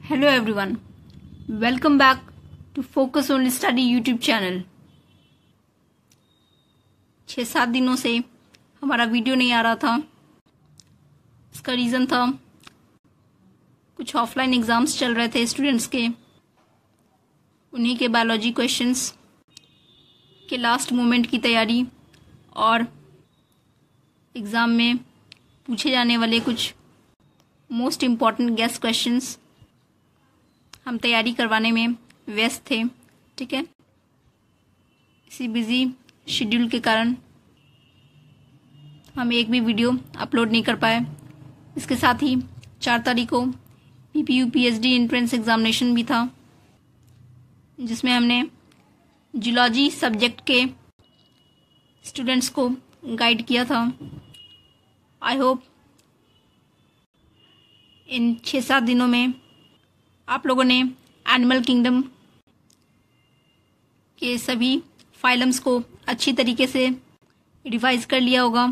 Hello everyone, welcome back to Focus on Study YouTube channel. 6-7 दिनों से हमारा video नहीं आ रहा था। इसका रीज़न था कुछ ऑफलाइन एग्ज़ाम्स चल रहे थे स्टूडेंट्स के, उन्हीं के बायोलॉजी क्वेश्चंस के लास्ट मोमेंट की तैयारी और एग्ज़ाम में पूछे जाने वाले कुछ मोस्ट इम्पॉर्टेंट गेस्ट क्वेश्चंस हम तैयारी करवाने में व्यस्त थे। ठीक है, इसी बिज़ी शेड्यूल के कारण हम एक भी वीडियो अपलोड नहीं कर पाए। इसके साथ ही 4 तारीख को PPU PhD एंट्रेंस एग्जामिनेशन भी था, जिसमें हमने जूलॉजी सब्जेक्ट के स्टूडेंट्स को गाइड किया था। आई होप इन 6-7 दिनों में आप लोगों ने एनिमल किंगडम के सभी फाइलम्स को अच्छी तरीके से रिवाइज कर लिया होगा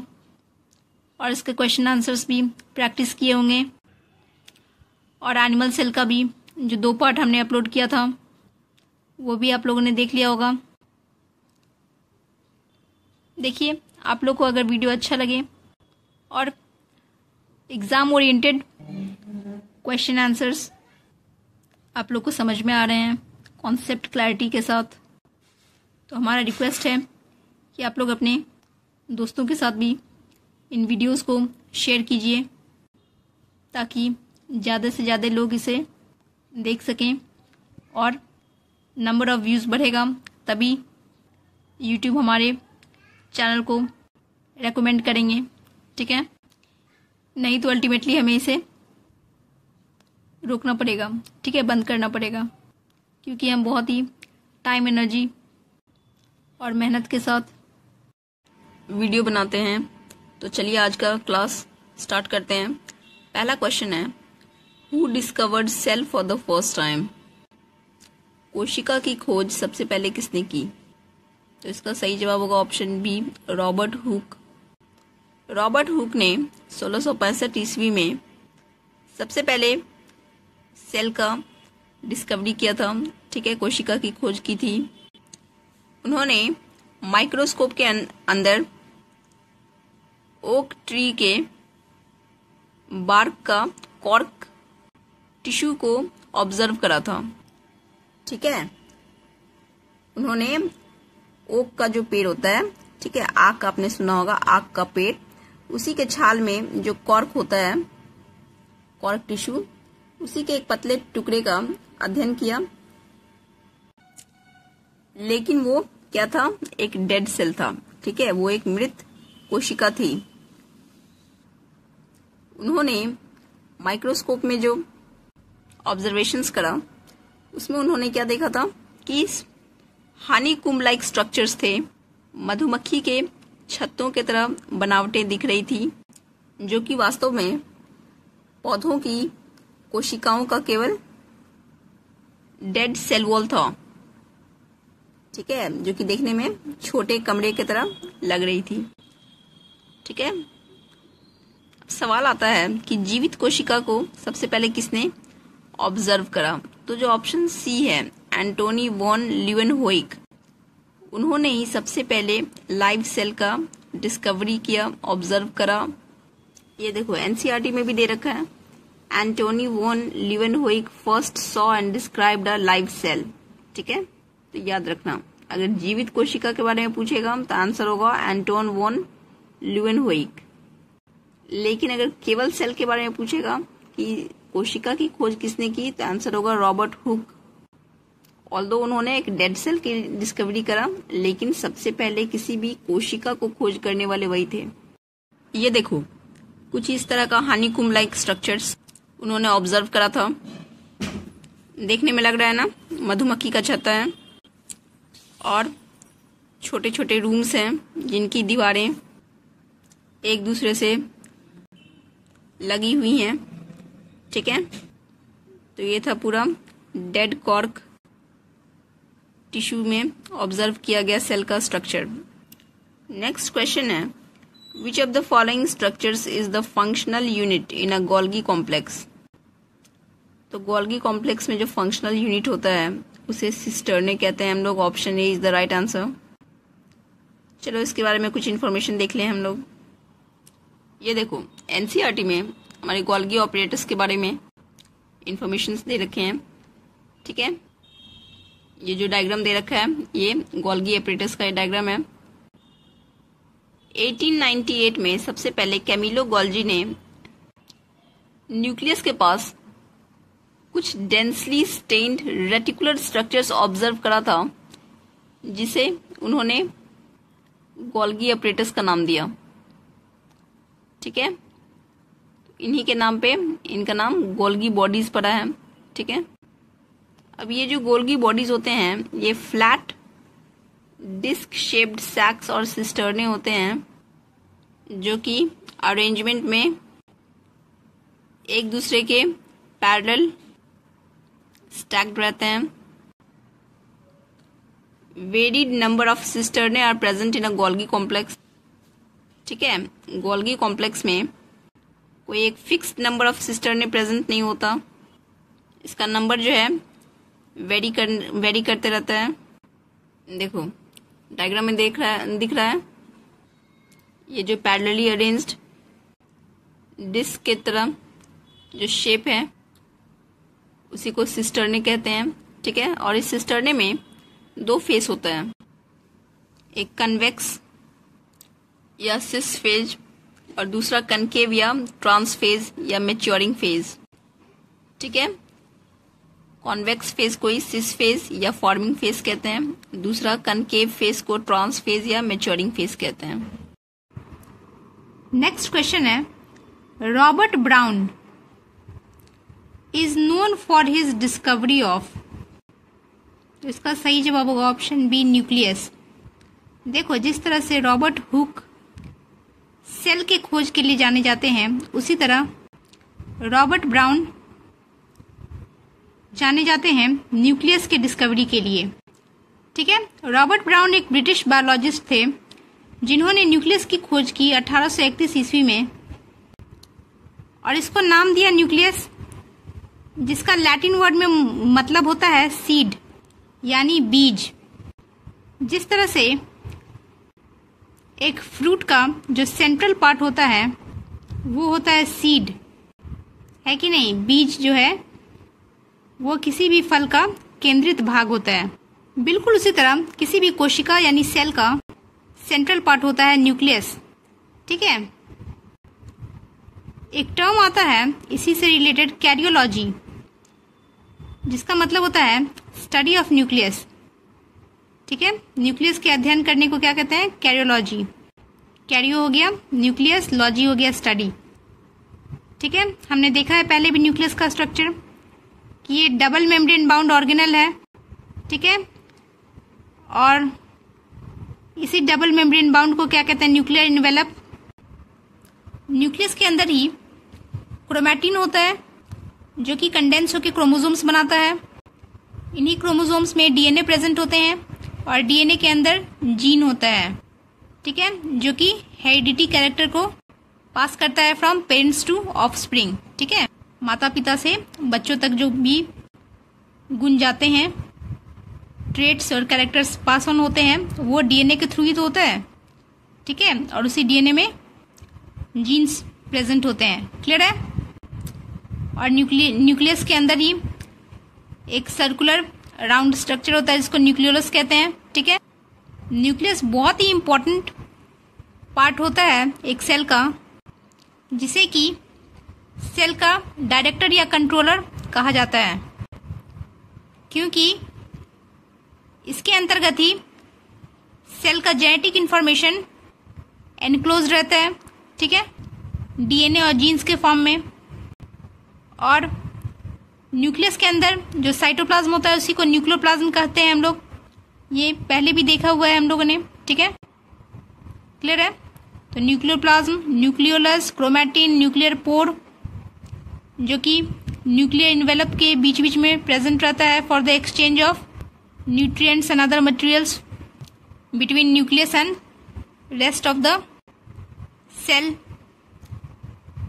और इसके क्वेश्चन आंसर्स भी प्रैक्टिस किए होंगे। और एनिमल सेल का भी जो 2 पार्ट हमने अपलोड किया था वो भी आप लोगों ने देख लिया होगा। देखिए, आप लोग को अगर वीडियो अच्छा लगे और एग्ज़ाम ओरिएंटेड क्वेश्चन आंसर्स आप लोग को समझ में आ रहे हैं कॉन्सेप्ट क्लैरिटी के साथ, तो हमारा रिक्वेस्ट है कि आप लोग अपने दोस्तों के साथ भी इन वीडियोस को शेयर कीजिए, ताकि ज़्यादा से ज़्यादा लोग इसे देख सकें और नंबर ऑफ़ व्यूज़ बढ़ेगा, तभी यूट्यूब हमारे चैनल को रेकमेंड करेंगे। ठीक है, नहीं तो अल्टीमेटली हमें इसे रोकना पड़ेगा। ठीक है, बंद करना पड़ेगा, क्योंकि हम बहुत ही टाइम, एनर्जी और मेहनत के साथ वीडियो बनाते हैं। तो चलिए आज का क्लास स्टार्ट करते हैं। पहला क्वेश्चन है, who discovered cell for the first time? कोशिका की खोज सबसे पहले किसने की? तो इसका सही जवाब होगा option B, Robert Hooke. Robert Hooke ने 1665 ईस्वी में सबसे पहले सेल का डिस्कवरी किया था। ठीक है, कोशिका की खोज की थी। उन्होंने माइक्रोस्कोप के अंदर ओक ट्री के बार्क का कॉर्क टिश्यू को ऑब्जर्व करा था। ठीक है, उन्होंने ओक का जो पेड़ होता है, ठीक है, आक आपने सुना होगा, आक का पेड़, उसी के छाल में जो कॉर्क होता है, कॉर्क टिश्यू, उसी के एक पतले टुकड़े का अध्ययन किया। लेकिन वो क्या था? एक डेड सेल था। ठीक है, वो एक मृत कोशिका थी। उन्होंने माइक्रोस्कोप में जो ऑब्जर्वेशंस करा, उसमें उन्होंने क्या देखा था कि हनीकॉम्ब लाइक स्ट्रक्चर्स थे, मधुमक्खी के छत्तों की तरह बनावटें दिख रही थी, जो कि वास्तव में पौधों की कोशिकाओं का केवल डेड सेल वॉल था। ठीक है, जो कि देखने में छोटे कमरे की तरह लग रही थी। ठीक है, सवाल आता है कि जीवित कोशिका को सबसे पहले किसने ऑब्जर्व करा? तो जो ऑप्शन सी है, एंटोनी वॉन लीवेनहोइक, उन्होंने ही सबसे पहले लाइव सेल का डिस्कवरी किया, ऑब्जर्व करा। ये देखो NCERT में भी दे रखा है, Antonie von Leeuwenhoek first saw and described a live cell. ठीक है, तो याद रखना, अगर जीवित कोशिका के बारे में पूछेगा तो आंसर होगा एंटोन वॉन लीवेनहोइक। लेकिन अगर केवल सेल के बारे में पूछेगा कि कोशिका की खोज किसने की, तो आंसर होगा रॉबर्ट हुक। ऑल्दो उन्होंने एक डेड सेल की डिस्कवरी करा, लेकिन सबसे पहले किसी भी कोशिका को खोज करने वाले वही थे। ये देखो, कुछ इस तरह का हनीकॉम्ब लाइक स्ट्रक्चर्स उन्होंने ऑब्जर्व करा था। देखने में लग रहा है ना, मधुमक्खी का छत्ता है और छोटे छोटे रूम्स हैं, जिनकी दीवारें एक दूसरे से लगी हुई हैं। ठीक है, तो ये था पूरा डेड कॉर्क टिश्यू में ऑब्जर्व किया गया सेल का स्ट्रक्चर। नेक्स्ट क्वेश्चन है, Which of the following structures is the functional unit in a Golgi complex? तो गोल्गी कॉम्प्लेक्स में जो फंक्शनल यूनिट होता है उसे सिस्टर्ने कहते हैं हम लोग। Option A is the right answer. चलो इसके बारे में कुछ इन्फॉर्मेशन देख लें हम लोग। ये देखो एनसीईआरटी में हमारे गोल्गी ऑपरेटर्स के बारे में इंफॉर्मेशन दे रखे हैं, ठीक है। ये जो डायग्राम दे रखा है ये गोल्गी ऑपरेटर्स का डायग्राम है। 1898 में सबसे पहले कैमिलो गोल्जी ने न्यूक्लियस के पास कुछ densely stained reticular structures observe करा था, जिसे उन्होंने गोल्गी ऑपरेटर्स का नाम दिया, ठीक है। इन्हीं के नाम पे इनका नाम गोल्गी बॉडीज पड़ा है, ठीक है। अब ये जो गोल्गी बॉडीज होते हैं ये फ्लैट डिस्क शेप्ड सैक्स और सिस्टर्ने होते हैं, जो कि अरेंजमेंट में एक दूसरे के पैरेलल स्टैक्ड रहते हैं। Varied number of cisternae are present in a Golgi complex, ठीक है। गोल्गी कॉम्प्लेक्स में कोई एक fixed number of cisternae present नहीं होता, इसका नंबर जो है वेरी करते रहता है। देखो डायग्राम में दिख रहा है ये जो पैरेलली अरेंज्ड डिस्क के तरह जो शेप है उसी को सिस्टर्ने कहते हैं, ठीक है। और इस सिस्टर्ने में दो फेस होता है, एक कन्वेक्स या सिस फेज और दूसरा कनकेव या ट्रांस फेज या मैच्योरिंग फेज, ठीक है। कॉन्वेक्स फेज को सिस फेज या फॉर्मिंग फेज कहते हैं, दूसरा कनकेव फेज को ट्रांस फेज या मैच्योरिंग फेज कहते हैं। नेक्स्ट क्वेश्चन है, Robert brown is known for his discovery of, तो इसका सही जवाब होगा ऑप्शन बी न्यूक्लियस। देखो जिस तरह से रॉबर्ट हुक सेल के खोज के लिए जाने जाते हैं, उसी तरह रॉबर्ट ब्राउन जाने जाते हैं न्यूक्लियस के डिस्कवरी के लिए, ठीक है। रॉबर्ट ब्राउन एक ब्रिटिश बायोलॉजिस्ट थे जिन्होंने न्यूक्लियस की खोज की 1831 ईस्वी में और इसको नाम दिया न्यूक्लियस, जिसका लैटिन वर्ड में मतलब होता है सीड यानी बीज। जिस तरह से एक फ्रूट का जो सेंट्रल पार्ट होता है वो होता है सीड, है कि नहीं। बीज जो है वो किसी भी फल का केंद्रित भाग होता है। बिल्कुल उसी तरह किसी भी कोशिका यानी सेल का सेंट्रल पार्ट होता है न्यूक्लियस, ठीक है। एक टर्म आता है इसी से रिलेटेड कैरियोलॉजी, जिसका मतलब होता है स्टडी ऑफ न्यूक्लियस, ठीक है। न्यूक्लियस के अध्ययन करने को क्या कहते हैं, कैरियोलॉजी। कैरियो हो गया न्यूक्लियस, लॉजी हो गया स्टडी, ठीक है। हमने देखा है पहले भी न्यूक्लियस का स्ट्रक्चर कि ये डबल मेम्ब्रेन बाउंड ऑर्गेनल है, ठीक है। और इसी डबल मेम्ब्रेन बाउंड को क्या कहते हैं, न्यूक्लियर इन्वेलप। न्यूक्लियस के अंदर ही क्रोमैटिन होता है जो कि कंडेंस होकर क्रोमोसोम्स बनाता है। इन्हीं क्रोमोसोम्स में डीएनए प्रेजेंट होते हैं और डीएनए के अंदर जीन होता है, ठीक है, जो कि हेरिडिटी कैरेक्टर को पास करता है फ्रॉम पेरेंट्स टू ऑफस्प्रिंग, ठीक है। माता पिता से बच्चों तक जो भी गुण जाते हैं, ट्रेट्स और कैरेक्टर्स पास ऑन होते हैं, वो डीएनए के थ्रू ही तो होता है, ठीक है। और उसी डीएनए में जीन्स प्रेजेंट होते हैं, क्लियर है। और न्यूक्लियस के अंदर ही एक सर्कुलर राउंड स्ट्रक्चर होता है जिसको न्यूक्लियोलस कहते हैं, ठीक है। न्यूक्लियस बहुत ही इंपॉर्टेंट पार्ट होता है एक सेल का, जिसे कि सेल का डायरेक्टर या कंट्रोलर कहा जाता है, क्योंकि इसके अंतर्गत ही सेल का जेनेटिक इंफॉर्मेशन एनक्लोज रहता है, ठीक है, डीएनए और जीन्स के फॉर्म में। और न्यूक्लियस के अंदर जो साइटोप्लाज्म होता है उसी को न्यूक्लियोप्लाज्म कहते हैं हम लोग। ये पहले भी देखा हुआ है हम लोगों ने, ठीक है, क्लियर है। तो nucleoplasm, nucleolus, chromatin, nuclear pore, जो कि न्यूक्लियर इन्वेलप के बीच बीच में प्रेजेंट रहता है for the exchange of nutrients and other materials between nucleus and rest of the cell,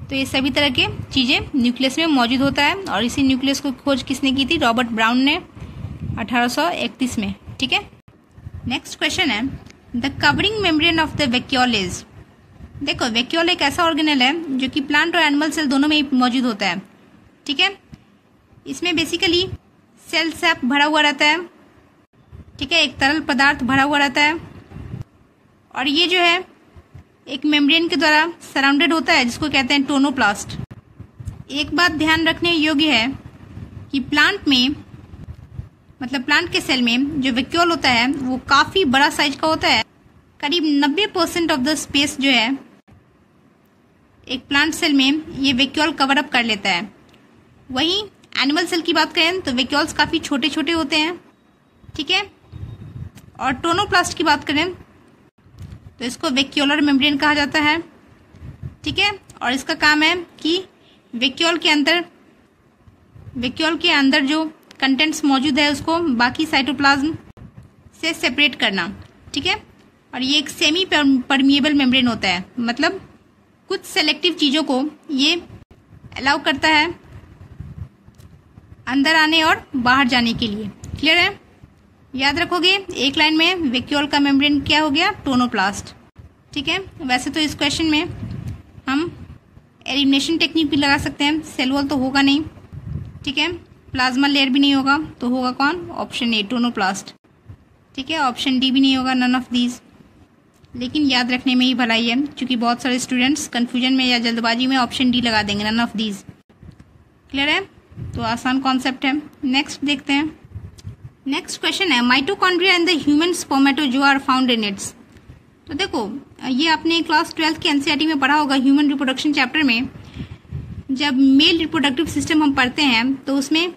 तो ये सभी तरह के चीजें न्यूक्लियस में मौजूद होता है, और इसी न्यूक्लियस को खोज किसने की थी? रॉबर्ट ब्राउन ने 1831 में। ठीक है, नेक्स्ट क्वेश्चन है the covering membrane of the vacuole is. देखो, वैक्यूल एक ऐसा ऑर्गेनेल है जो कि प्लांट और एनिमल सेल दोनों में ही मौजूद होता है। ठीक है, इसमें बेसिकली सेल सैप भरा हुआ रहता है। ठीक है, एक तरल पदार्थ भरा हुआ रहता है, और ये जो है एक मेम्ब्रेन के द्वारा सराउंडेड होता है जिसको कहते हैं टोनोप्लास्ट। एक बात ध्यान रखने योग्य है कि प्लांट में, मतलब प्लांट के सेल में जो वैक्यूल होता है वो काफी बड़ा साइज का होता है। करीब 90% ऑफ द स्पेस जो है एक प्लांट सेल में ये वैक्यूल कवर अप कर लेता है। वहीं एनिमल सेल की बात करें तो वैक्यूल्स काफी छोटे छोटे होते हैं। ठीक है, और टोनोप्लास्ट की बात करें तो इसको वैक्यूलर मेम्ब्रेन कहा जाता है। ठीक है, और इसका काम है कि वैक्यूल के अंदर जो कंटेंट्स मौजूद है उसको बाकी साइटोप्लाज्म से सेपरेट करना। ठीक है, और ये एक सेमी परमिएबल मेम्ब्रेन होता है, मतलब कुछ सेलेक्टिव चीजों को ये अलाउ करता है अंदर आने और बाहर जाने के लिए। क्लियर है? याद रखोगे एक लाइन में वैक्यूल का मेम्ब्रेन क्या हो गया? टोनोप्लास्ट। ठीक है, वैसे तो इस क्वेश्चन में हम एलिमिनेशन टेक्निक भी लगा सकते हैं। सेल वॉल तो होगा नहीं। ठीक है, प्लाज्मा लेयर भी नहीं होगा, तो होगा कौन? Option A, tonoplast. ठीक है, ऑप्शन डी भी नहीं होगा, नन ऑफ दीज। लेकिन याद रखने में ही भलाई है, क्योंकि बहुत सारे स्टूडेंट्स कंफ्यूजन में या जल्दबाजी में ऑप्शन डी लगा देंगे, नन ऑफ दीज। क्लियर है? तो आसान कॉन्सेप्ट है। नेक्स्ट देखते हैं। नेक्स्ट क्वेश्चन है mitochondria in the human spermatozoa are found in its. तो देखो, ये आपने क्लास 12 के एनसीईआरटी में पढ़ा होगा, ह्यूमन रिप्रोडक्शन चैप्टर में। जब मेल रिप्रोडक्टिव सिस्टम हम पढ़ते हैं तो उसमें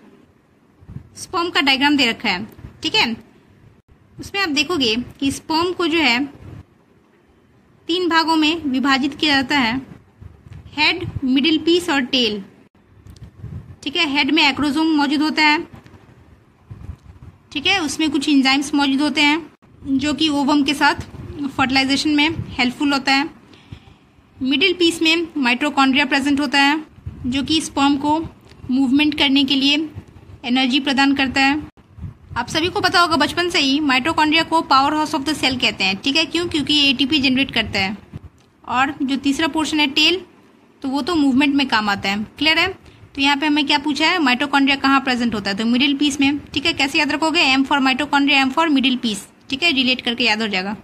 स्पर्म का डायग्राम दे रखा है। ठीक है, उसमें आप देखोगे कि स्पर्म को जो है 3 भागों में विभाजित किया जाता है, हेड, मिडिल पीस और टेल। ठीक है, हेड में एक्रोसोम मौजूद होता है। ठीक है, उसमें कुछ एंजाइम्स मौजूद होते हैं जो कि ओवम के साथ फर्टिलाइजेशन में हेल्पफुल होता है। मिडिल पीस में माइटोकॉन्ड्रिया प्रेजेंट होता है जो कि स्पर्म को मूवमेंट करने के लिए एनर्जी प्रदान करता है। आप सभी को पता होगा बचपन से ही माइटोकॉन्ड्रिया को power house of the cell कहते हैं। ठीक है, क्यों? क्योंकि ये एटीपी जनरेट करता है। और जो तीसरा पोर्शन है टेल, तो वो तो मूवमेंट में काम आता है। क्लियर है? तो यहाँ पे हमें क्या पूछा है? माइटोकॉन्ड्रिया कहाँ प्रेजेंट होता है? तो मिडिल पीस में। ठीक है, कैसे याद रखोगे? M for mitochondria, M for middle piece. ठीक है, रिलेट करके याद हो जाएगा।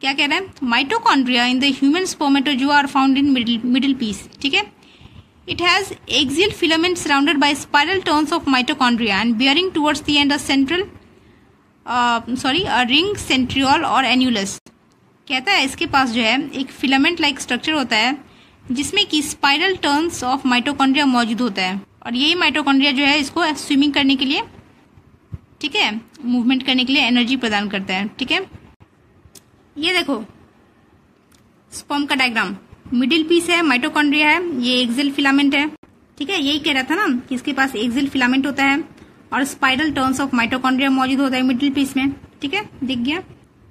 क्या कह रहा है? Mitochondria in the human spermatozoa are found in middle piece. ठीक है, it has axial filament surrounded by spiral turns of mitochondria and bearing towards the end a ring centriole or annulus। कहता है इसके पास जो है एक फिलामेंट लाइक स्ट्रक्चर होता है जिसमें कि स्पाइरल टर्न्स ऑफ माइटोकॉन्ड्रिया मौजूद होता है, और यही माइटोकॉन्ड्रिया जो है इसको स्विमिंग करने के लिए, ठीक है, मूवमेंट करने के लिए एनर्जी प्रदान करता है। ठीक है, ये देखो स्पर्म का डायग्राम, मिडिल पीस है, माइटोकॉन्ड्रिया है, ये एक्सियल फिलामेंट है। ठीक है, यही कह रहा था ना कि इसके पास एक्सियल फिलामेंट होता है और स्पाइरल टर्न्स ऑफ माइटोकॉन्ड्रिया मौजूद होता है मिडिल पीस में। ठीक है, दिख गया?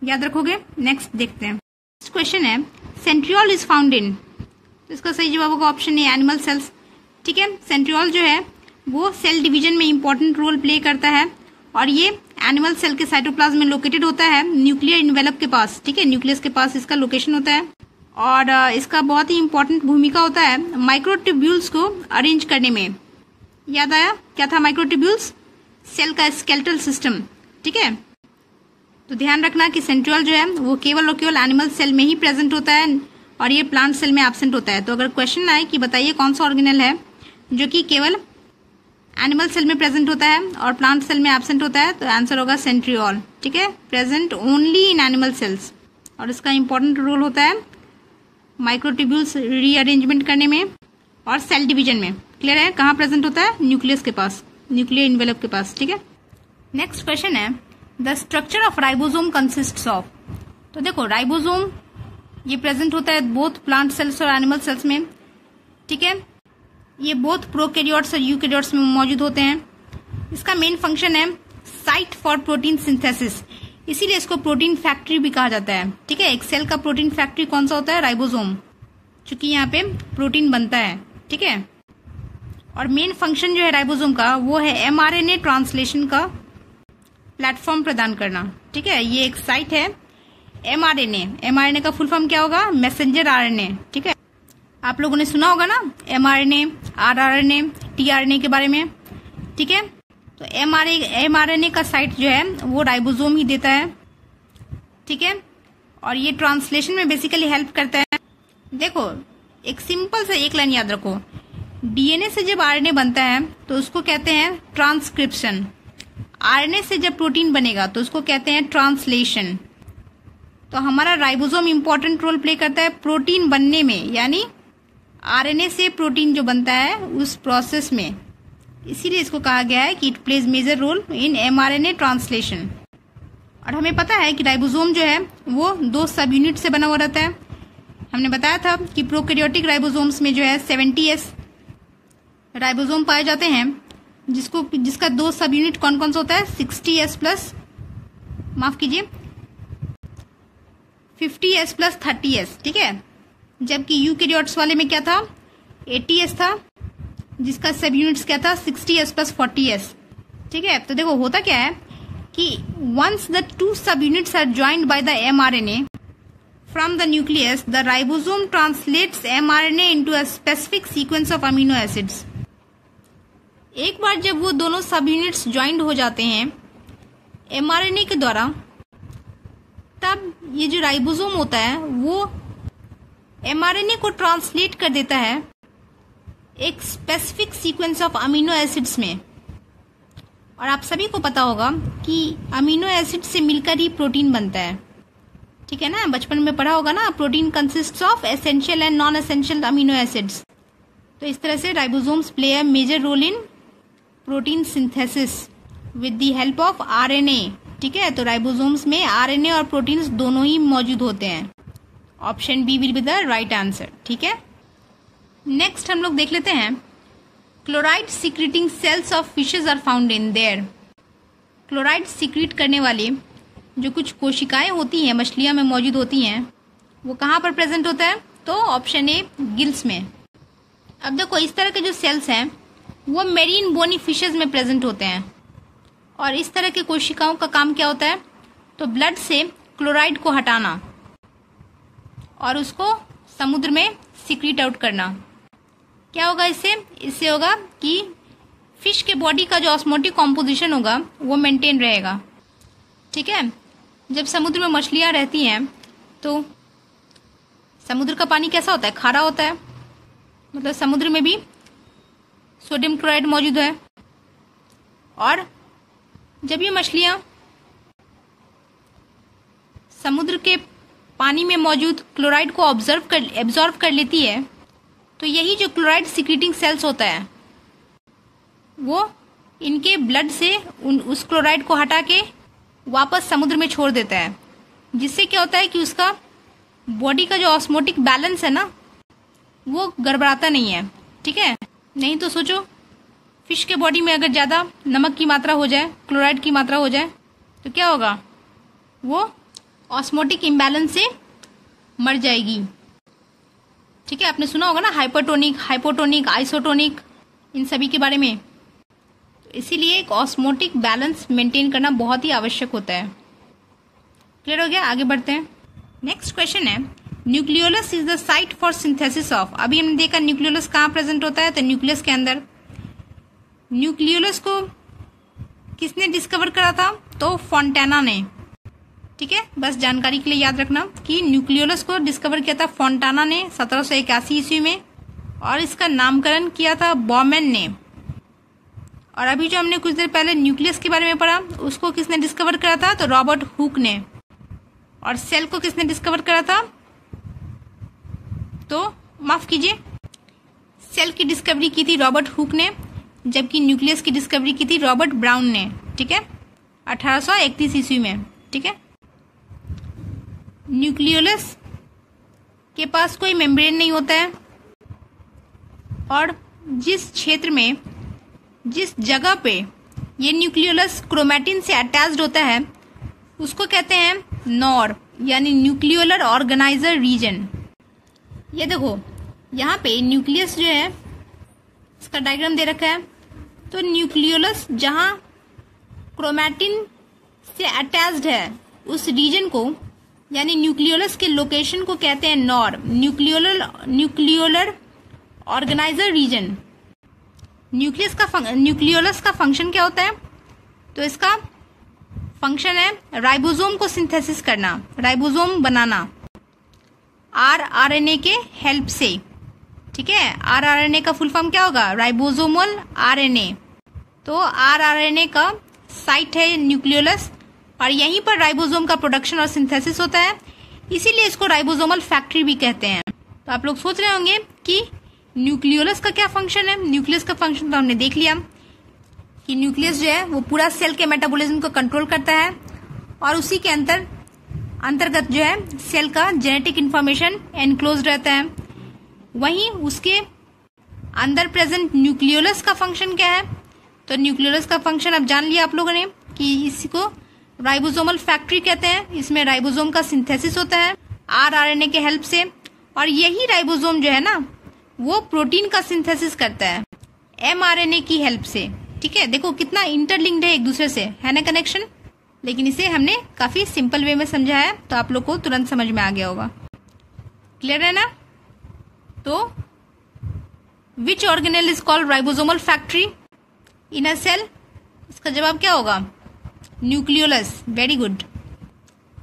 याद रखोगे। नेक्स्ट देखते हैं। नेक्स्ट क्वेश्चन है सेंट्रियोल इज फाउंड इन। तो इसका सही जवाब होगा ऑप्शन ए, एनिमल सेल्स। ठीक है, सेंट्रियोल जो है वो सेल डिवीजन में इंपॉर्टेंट रोल प्ले करता है, और ये एनिमल सेल के साइटोप्लाज्म में लोकेटेड होता है, न्यूक्लियर इन्वेलप के पास। ठीक है, न्यूक्लियस के पास इसका लोकेशन होता है, और इसका बहुत ही इंपॉर्टेंट भूमिका होता है माइक्रोट्यूब्यूल्स को अरेंज करने में। याद आया क्या था माइक्रोट्यूब्यूल्स? सेल का स्केलेटल सिस्टम। ठीक है, तो ध्यान रखना कि सेंट्रियोल जो है वो केवल और केवल एनिमल सेल में ही प्रेजेंट होता है, और ये प्लांट सेल में एब्सेंट होता है। तो अगर क्वेश्चन आए कि बताइए कौन सा ऑर्गेनेल है जो कि केवल एनिमल सेल में प्रेजेंट होता है और प्लांट सेल में एब्सेंट होता है, तो आंसर होगा सेंट्रियोल। ठीक है, present only in animal sales, और इसका इंपॉर्टेंट रोल होता है माइक्रोट्यूब्यूल्स रीअरेंजमेंट करने में और सेल डिवीजन में। क्लियर है? कहाँ प्रेजेंट होता है? न्यूक्लियस के पास, न्यूक्लियर इन्वेलप के पास। ठीक है, नेक्स्ट क्वेश्चन है the structure of ribosome consists of. तो देखो राइबोसोम ये प्रेजेंट होता है बोथ प्लांट सेल्स और एनिमल सेल्स में। ठीक है, ये बोथ प्रोकैरियोट्स और यूकैरियोट्स में मौजूद होते हैं। इसका मेन फंक्शन है साइट फॉर प्रोटीन सिंथेसिस, इसीलिए इसको प्रोटीन फैक्ट्री भी कहा जाता है। ठीक है, एक सेल का प्रोटीन फैक्ट्री कौन सा होता है? राइबोसोम। चूंकि यहाँ पे प्रोटीन बनता है, ठीक है। और मेन फंक्शन जो है राइबोसोम का वो है एमआरएनए ट्रांसलेशन का प्लेटफॉर्म प्रदान करना, ठीक है। ये एक साइट है एमआरएनए का फुल फॉर्म क्या होगा? मैसेंजर आरएनए, ठीक है। आप लोगों ने सुना होगा ना एमआरएनए, आरआरएनए, टीआरएनए के बारे में, ठीक है। तो एमआरएनए का साइट जो है वो राइबोसोम ही देता है, ठीक है। और ये ट्रांसलेशन में बेसिकली हेल्प करता है। देखो एक सिंपल सा एक लाइन याद रखो, डीएनए से जब आरएनए बनता है तो उसको कहते हैं ट्रांसक्रिप्शन, आरएनए से जब प्रोटीन बनेगा तो उसको कहते हैं ट्रांसलेशन। तो हमारा राइबोसोम इंपॉर्टेंट रोल प्ले करता है प्रोटीन बनने में, यानी आरएनए से प्रोटीन जो बनता है उस प्रोसेस में, इसीलिए इसको कहा गया है कि it plays major role in mRNA translation. और हमें पता है कि राइबोसोम जो है वो 2 सब यूनिट से बना हुआ रहता है। हमने बताया था कि प्रोकैरियोटिक राइबोसोम्स में जो है 70S राइबोसोम पाए जाते हैं, जिसका 2 सब यूनिट कौन कौन सा होता है? 60S प्लस, माफ कीजिए 50S प्लस 30S, ठीक है। जबकि यूकैरियोट्स वाले में क्या था? 80S था, जिसका सब यूनिट्स क्या था? 60S प्लस 40S, ठीक है। तो देखो होता क्या है कि once the 2 subunits are joined by the mRNA from the nucleus, the ribosome translates mRNA into a specific sequence of amino acids. एक बार जब वो दोनों सब यूनिट्स ज्वाइंट हो जाते हैं mRNA के द्वारा, तब ये जो राइबोसोम होता है वो mRNA को ट्रांसलेट कर देता है एक specific sequence of amino acids में। और आप सभी को पता होगा कि अमीनो एसिड से मिलकर ही प्रोटीन बनता है, ठीक है ना। बचपन में पढ़ा होगा ना, protein consists of essential and non essential amino acids. तो इस तरह से ribosomes play a major role in protein synthesis with the help of RNA, ठीक है। तो राइबोसोम्स में आरएनए और प्रोटीन्स दोनों ही मौजूद होते हैं। Option B will be the right answer, ठीक है। नेक्स्ट हम लोग देख लेते हैं chloride secreting cells of fishes are found in there. Chloride secrete करने वाले जो कुछ कोशिकाएं होती हैं, मछलियां में मौजूद होती हैं, वो कहाँ पर प्रेजेंट होता है? तो ऑप्शन ए गिल्स में। अब देखो इस तरह के जो सेल्स हैं वो मेरीन बोनी फिशेज में प्रेजेंट होते हैं। और इस तरह के कोशिकाओं का काम क्या होता है? तो ब्लड से क्लोराइड को हटाना और उसको समुद्र में सीक्रेट आउट करना। क्या होगा इससे? इससे होगा कि फिश के बॉडी का जो ऑस्मोटिक कॉम्पोजिशन होगा वो मेंटेन रहेगा, ठीक है। जब समुद्र में मछलियां रहती हैं तो समुद्र का पानी कैसा होता है? खारा होता है, मतलब समुद्र में भी सोडियम क्लोराइड मौजूद है। और जब ये मछलियां समुद्र के पानी में मौजूद क्लोराइड को एब्जॉर्व कर लेती है, तो यही जो क्लोराइड सीक्रेटिंग सेल्स होता है वो इनके ब्लड से उस क्लोराइड को हटा के वापस समुद्र में छोड़ देता है, जिससे क्या होता है कि उसका बॉडी का जो ऑस्मोटिक बैलेंस है ना वो गड़बड़ाता नहीं है, ठीक है। नहीं तो सोचो फिश के बॉडी में अगर ज़्यादा नमक की मात्रा हो जाए, क्लोराइड की मात्रा हो जाए, तो क्या होगा? वो ऑस्मोटिक इम्बैलेंस से मर जाएगी, ठीक है। आपने सुना होगा ना हाइपरटोनिक, हाइपोटोनिक, आइसोटोनिक, इन सभी के बारे में। तो इसीलिए एक ऑस्मोटिक बैलेंस मेंटेन करना बहुत ही आवश्यक होता है। क्लियर हो गया? आगे बढ़ते हैं। नेक्स्ट क्वेश्चन है nucleolus is the site for synthesis of. अभी हमने देखा न्यूक्लियोलस कहाँ प्रेजेंट होता है, तो न्यूक्लियस के अंदर। न्यूक्लियोलस को किसने डिस्कवर करा था? तो फोंटाना ने, ठीक है। बस जानकारी के लिए याद रखना कि न्यूक्लियोलस को डिस्कवर किया था फोंटाना ने 1781 ईस्वी में, और इसका नामकरण किया था बॉमेन ने। और अभी जो हमने कुछ देर पहले न्यूक्लियस के बारे में पढ़ा, उसको किसने डिस्कवर करा था? तो रॉबर्ट हुक ने। और सेल को किसने डिस्कवर करा था? तो माफ कीजिए, सेल की डिस्कवरी की थी रॉबर्ट हुक ने, जबकि न्यूक्लियस की डिस्कवरी की थी रॉबर्ट ब्राउन ने, ठीक है, 1831 ईस्वी में, ठीक है। न्यूक्लियोलस के पास कोई मेम्ब्रेन नहीं होता है, और जिस क्षेत्र में, जिस जगह पे ये न्यूक्लियोलस क्रोमैटिन से अटैच्ड होता है उसको कहते हैं नॉर, यानी न्यूक्लियोलर ऑर्गेनाइजर रीजन। ये देखो यहाँ पे न्यूक्लियस जो है इसका डायग्राम दे रखा है। तो न्यूक्लियोलस जहाँ क्रोमैटिन से अटैच्ड है उस रीजन को, यानी न्यूक्लियोलस के लोकेशन को कहते हैं NOR, nucleolar organiser region. Nucleolus का फंक्शन क्या होता है? तो इसका फंक्शन है राइबोसोम को सिंथेसिस करना, राइबोसोम बनाना आरआरएनए के हेल्प से। ठीक है, आरआरएनए का फुल फॉर्म क्या होगा? Ribosomal RNA. तो आरआरएनए का साइट है न्यूक्लियोलस और यहीं पर राइबोसोम का प्रोडक्शन और सिंथेसिस होता है, इसीलिए इसको राइबोसोमल फैक्ट्री भी कहते हैं। तो आप लोग सोच रहे होंगे कि न्यूक्लियोलस का क्या फंक्शन है। न्यूक्लियस का फंक्शन तो हमने देख लिया कि न्यूक्लियस जो है वो पूरा सेल के मेटाबॉलिज्म को कंट्रोल करता है और उसी के अंतर्गत जो है सेल का जेनेटिक इंफॉर्मेशन एनक्लोज रहता है। वहीं उसके अंदर प्रेजेंट न्यूक्लियोलस का फंक्शन क्या है? तो न्यूक्लियोलस का फंक्शन अब जान लिया आप लोगों ने कि इसको राइबोसोमल फैक्ट्री कहते हैं। इसमें राइबोसोम का सिंथेसिस होता है आरआरएनए के हेल्प से, और यही राइबोसोम जो है ना वो प्रोटीन का सिंथेसिस करता है एमआरएनए की हेल्प से। ठीक है, देखो कितना इंटरलिंक्ड है एक दूसरे से, है ना कनेक्शन। लेकिन इसे हमने काफी सिंपल वे में समझा है तो आप लोग को तुरंत समझ में आ गया होगा। क्लियर है ना? तो which organelle is called ribosomal factory in a cell? इसका जवाब क्या होगा? न्यूक्लियोलस। Very good.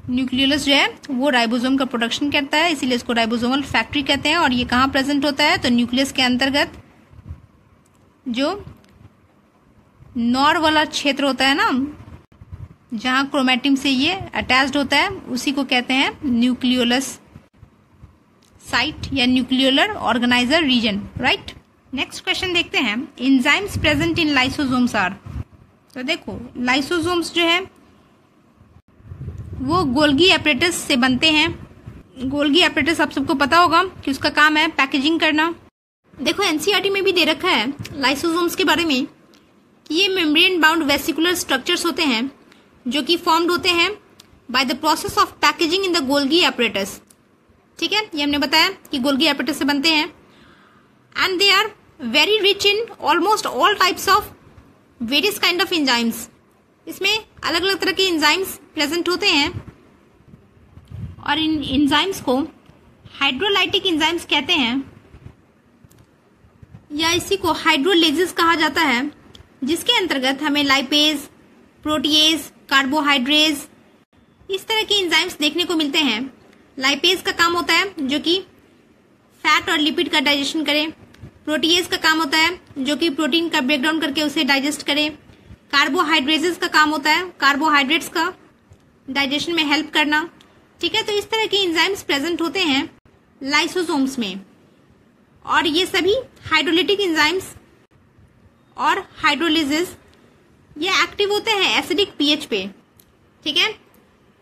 न्यूक्लियोलस जो है वो राइबोसोम का प्रोडक्शन करता है, इसीलिए इसको राइबोसोमल फैक्ट्री कहते हैं। और ये कहाँ प्रेजेंट होता है? तो न्यूक्लियस के अंतर्गत जो नॉर वाला क्षेत्र होता है ना, जहां क्रोमैटिन से ये अटैच्ड होता है, उसी को कहते हैं न्यूक्लियोलस साइट या nucleolar organiser region. Right, next question देखते हैं। Enzymes present in lysosomes are. तो देखो लाइसोसोम्स जो है वो गोल्गी एपरेटस से बनते हैं। गोल्गी एपरेटस आप सबको पता होगा कि उसका काम है पैकेजिंग करना। देखो एनसीईआरटी में भी दे रखा है लाइसोसोम्स के बारे में कि ये मेम्ब्रेन बाउंड वेसिकुलर स्ट्रक्चर्स होते हैं जो कि फॉर्म्ड होते हैं by the process of packaging in the Golgi apparatus. ठीक है, ये हमने बताया कि गोल्गी एपरेटस से बनते हैं and they are very rich in almost all types of various kind of enzymes. इसमें अलग अलग तरह के एंजाइम्स प्रेजेंट होते हैं और इन एंजाइम्स को हाइड्रोलाइटिक एंजाइम्स कहते हैं या इसी को हाइड्रोलेजेस कहा जाता है, जिसके अंतर्गत हमें लाइपेज, प्रोटीएज, कार्बोहाइड्रेज इस तरह के एंजाइम्स देखने को मिलते हैं। लाइपेज का काम होता है जो कि फैट और लिपिड का डाइजेशन करे। प्रोटीएज का काम होता है जो कि प्रोटीन का ब्रेकडाउन करके उसे डाइजेस्ट करे। कार्बोहाइड्रेजेस का काम होता है कार्बोहाइड्रेट्स का डाइजेशन में हेल्प करना। ठीक है, तो इस तरह के एंजाइम्स प्रेजेंट होते हैं लाइसोसोम्स में और ये सभी हाइड्रोलिटिक एंजाइम्स और हाइड्रोलिसिस ये एक्टिव होते हैं एसिडिक पीएच पे। ठीक है,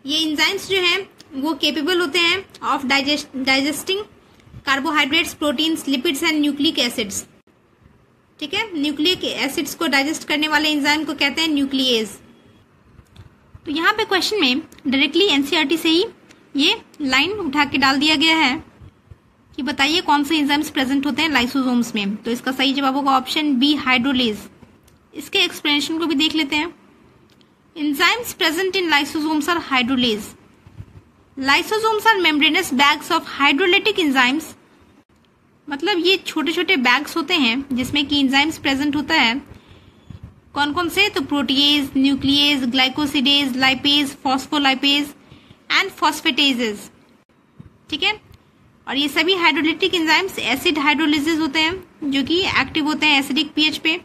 ये एंजाइम्स जो हैं वो केपेबल होते हैं of digesting carbohydrates, proteins, lipids and nucleic acids. ठीक है, न्यूक्लिक एसिड्स को डाइजेस्ट करने वाले एंजाइम को कहते हैं न्यूक्लिएज। तो यहाँ पे क्वेश्चन में डायरेक्टली एनसीईआरटी से ही ये लाइन उठा के डाल दिया गया है कि बताइए कौन से एंजाइम्स प्रेजेंट होते हैं लाइसोसोम्स में। तो इसका सही जवाब होगा ऑप्शन बी, हाइड्रोलेज। इसके एक्सप्लेनेशन को भी देख लेते हैं। Enzymes present in lysosomes are hydrolase. Lysosomes are membranous bags of hydrolytic enzymes. मतलब ये छोटे छोटे बैग्स होते हैं जिसमें कि एंजाइम्स प्रेजेंट होता है। कौन कौन से? तो protease, nuclease, glycosidase, lipase, phospholipase and phosphatases. ठीक है, और ये सभी हाइड्रोलिटिक एंजाइम्स एसिड हाइड्रोलिसिस होते हैं जो कि एक्टिव होते हैं एसिडिक पीएच पे।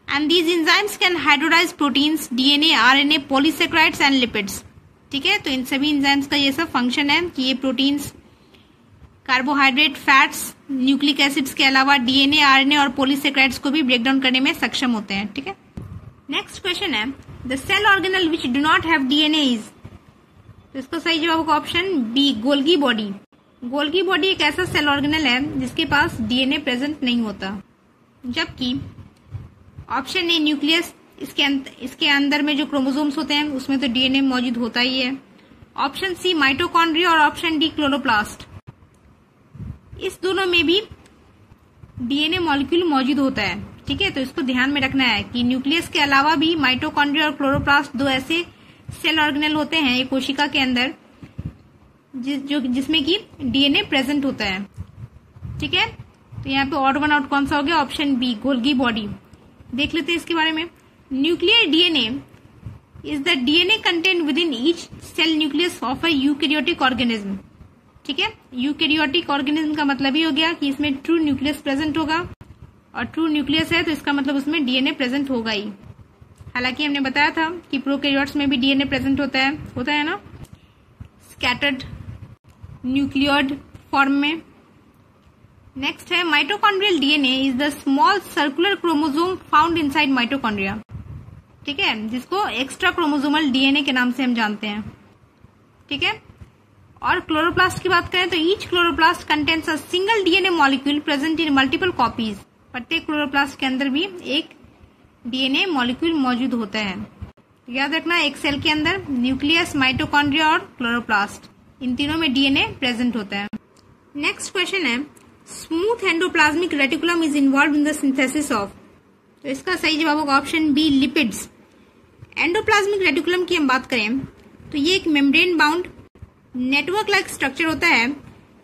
And these enzymes can hydrolyse proteins, DNA, RNA, polysaccharides and lipids. ठीक है, तो इन सभी एंजाइम्स का ये सब फंक्शन है कि ये proteins, carbohydrate, fats, nucleic acids के अलावा डीएनए, आरएनए और पॉलीसेक्राइड्स को भी ब्रेक डाउन करने में सक्षम होते हैं। ठीक है, नेक्स्ट क्वेश्चन है the cell organelle which do not have DNA is. तो इसका सही जवाब होगा option B, Golgi body. Golgi body एक ऐसा सेल ऑर्गेनल है जिसके पास डीएनए प्रेजेंट नहीं होता, जबकि ऑप्शन ए न्यूक्लियस, इसके अंदर में जो क्रोमोसोम्स होते हैं उसमें तो डीएनए मौजूद होता ही है। ऑप्शन सी माइटोकॉन्ड्रिया और ऑप्शन डी क्लोरोप्लास्ट। इस दोनों में भी डीएनए मॉलिक्यूल मौजूद होता है। ठीक है, तो इसको ध्यान में रखना है कि न्यूक्लियस के अलावा भी माइटोकॉन्ड्रिया और क्लोरोप्लास्ट दो ऐसे सेल ऑर्गेनेल होते हैं एक कोशिका के अंदर जिसमें कि डीएनए प्रेजेंट होता है। ठीक है, तो यहाँ पे ऑड वन आउट कौन सा हो गया? Option B, Golgi body. देख लेते हैं इसके बारे में। Nuclear DNA is the DNA content within each cell nucleus of a eukaryotic organism. ठीक है, यूकैरियोटिक ऑर्गेनिज्म का मतलब ये हो गया कि इसमें ट्रू न्यूक्लियस प्रेजेंट होगा, और ट्रू न्यूक्लियस है तो इसका मतलब उसमें डीएनए प्रेजेंट होगा ही। हालांकि हमने बताया था कि प्रोकैरियोट्स में भी डीएनए प्रेजेंट होता है ना, स्कैटर्ड न्यूक्लियोइड फॉर्म में। नेक्स्ट है mitochondrial DNA is the small circular chromosome found inside mitochondria. ठीक है, जिसको एक्स्ट्रा क्रोमोसोमल डीएनए के नाम से हम जानते हैं। ठीक है, और क्लोरोप्लास्ट की बात करें तो each chloroplast contains a single DNA molecule present in multiple copies. प्रत्येक क्लोरोप्लास्ट के अंदर भी एक डीएनए मॉलिक्यूल मौजूद होता है। याद रखना, एक सेल के अंदर न्यूक्लियस, माइटोकॉन्ड्रिया और क्लोरोप्लास्ट, इन तीनों में डीएनए प्रेजेंट होता है। नेक्स्ट क्वेश्चन है smooth endoplasmic reticulum is involve in the synthesis of. तो इसका सही जवाब होगा option B, lipids. Endoplasmic reticulum की हम बात करें तो ये एक membrane bound network like structure होता है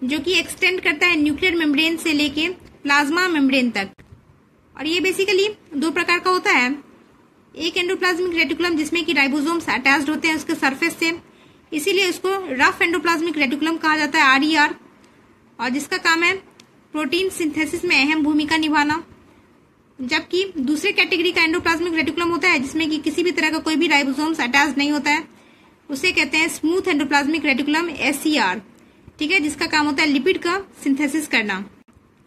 जो कि एक्सटेंड करता है न्यूक्लियर मेम्ब्रेन से लेके प्लाज्मा मेम्ब्रेन तक। और ये बेसिकली दो प्रकार का होता है। एक एंडोप्लाज्मिक रेटिकुलम जिसमें कि राइबोसोम्स अटैच्ड होते हैं उसके सरफेस से, इसीलिए उसको रफ एंडोप्लाज्मिक रेटिकुलम कहा जाता है, RER, और जिसका काम है प्रोटीन सिंथेसिस में अहम भूमिका निभाना। जबकि दूसरे कैटेगरी का एंडोप्लाज्मिक रेटिकुलम होता है जिसमें कि किसी भी तरह का कोई भी राइबोसोम्स अटैच नहीं होता है, उसे कहते हैं स्मूथ एंडोप्लाज्मिक रेटिकुलम, SER। ठीक है, जिसका काम होता है लिपिड का सिंथेसिस करना।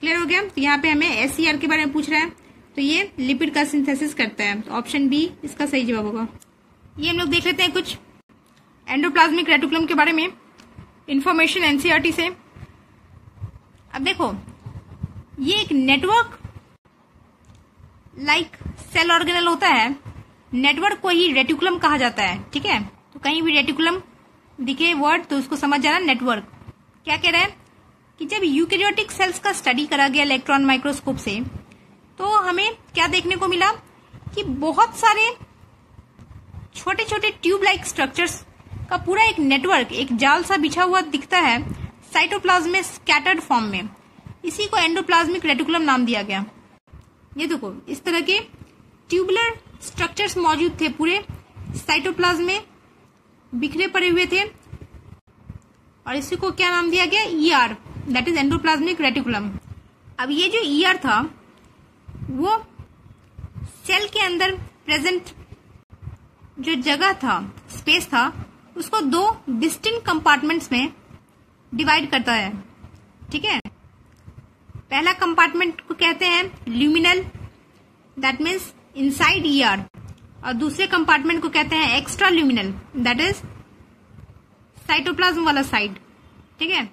क्लियर हो गया? तो यहाँ पे हमें SER के बारे में पूछ रहा है, तो ये लिपिड का सिंथेसिस करता है। ऑप्शन बी इसका सही जवाब होगा। ये हम लोग देख लेते हैं कुछ एंडोप्लाज्मिक रेटिकुलम के बारे में इंफॉर्मेशन NCERT से। अब देखो, ये एक नेटवर्क लाइक सेल ऑर्गेनेल होता है। नेटवर्क को ही रेटिकुलम कहा जाता है। ठीक है, तो कहीं भी रेटिकुलम दिखे वर्ड तो उसको समझ जाना नेटवर्क। क्या कह रहा है कि जब यूकैरियोटिक सेल्स का स्टडी करा गया इलेक्ट्रॉन माइक्रोस्कोप से, तो हमें क्या देखने को मिला कि बहुत सारे छोटे छोटे ट्यूब लाइक स्ट्रक्चर्स का पूरा एक नेटवर्क, एक जाल सा बिछा हुआ दिखता है साइटोप्लाज्म में स्कैटर्ड फॉर्म में। इसी को एंडोप्लाज्मिक रेटिकुलम नाम दिया गया। ये देखो, इस तरह के ट्यूबुलर स्ट्रक्चर्स मौजूद थे पूरे साइटोप्लाज्म में, बिखरे पड़े हुए थे, और इसी को क्या नाम दिया गया? ER, that is endoplasmic reticulum. अब ये जो ER था वो सेल के अंदर प्रेजेंट जो जगह था, स्पेस था, उसको दो डिस्टिंक्ट कंपार्टमेंट्स में डिवाइड करता है। ठीक है, पहला कंपार्टमेंट को कहते हैं luminal, that means inside ER, और दूसरे कंपार्टमेंट को कहते हैं extra luminal, that is cytoplasm वाला साइड। ठीक है,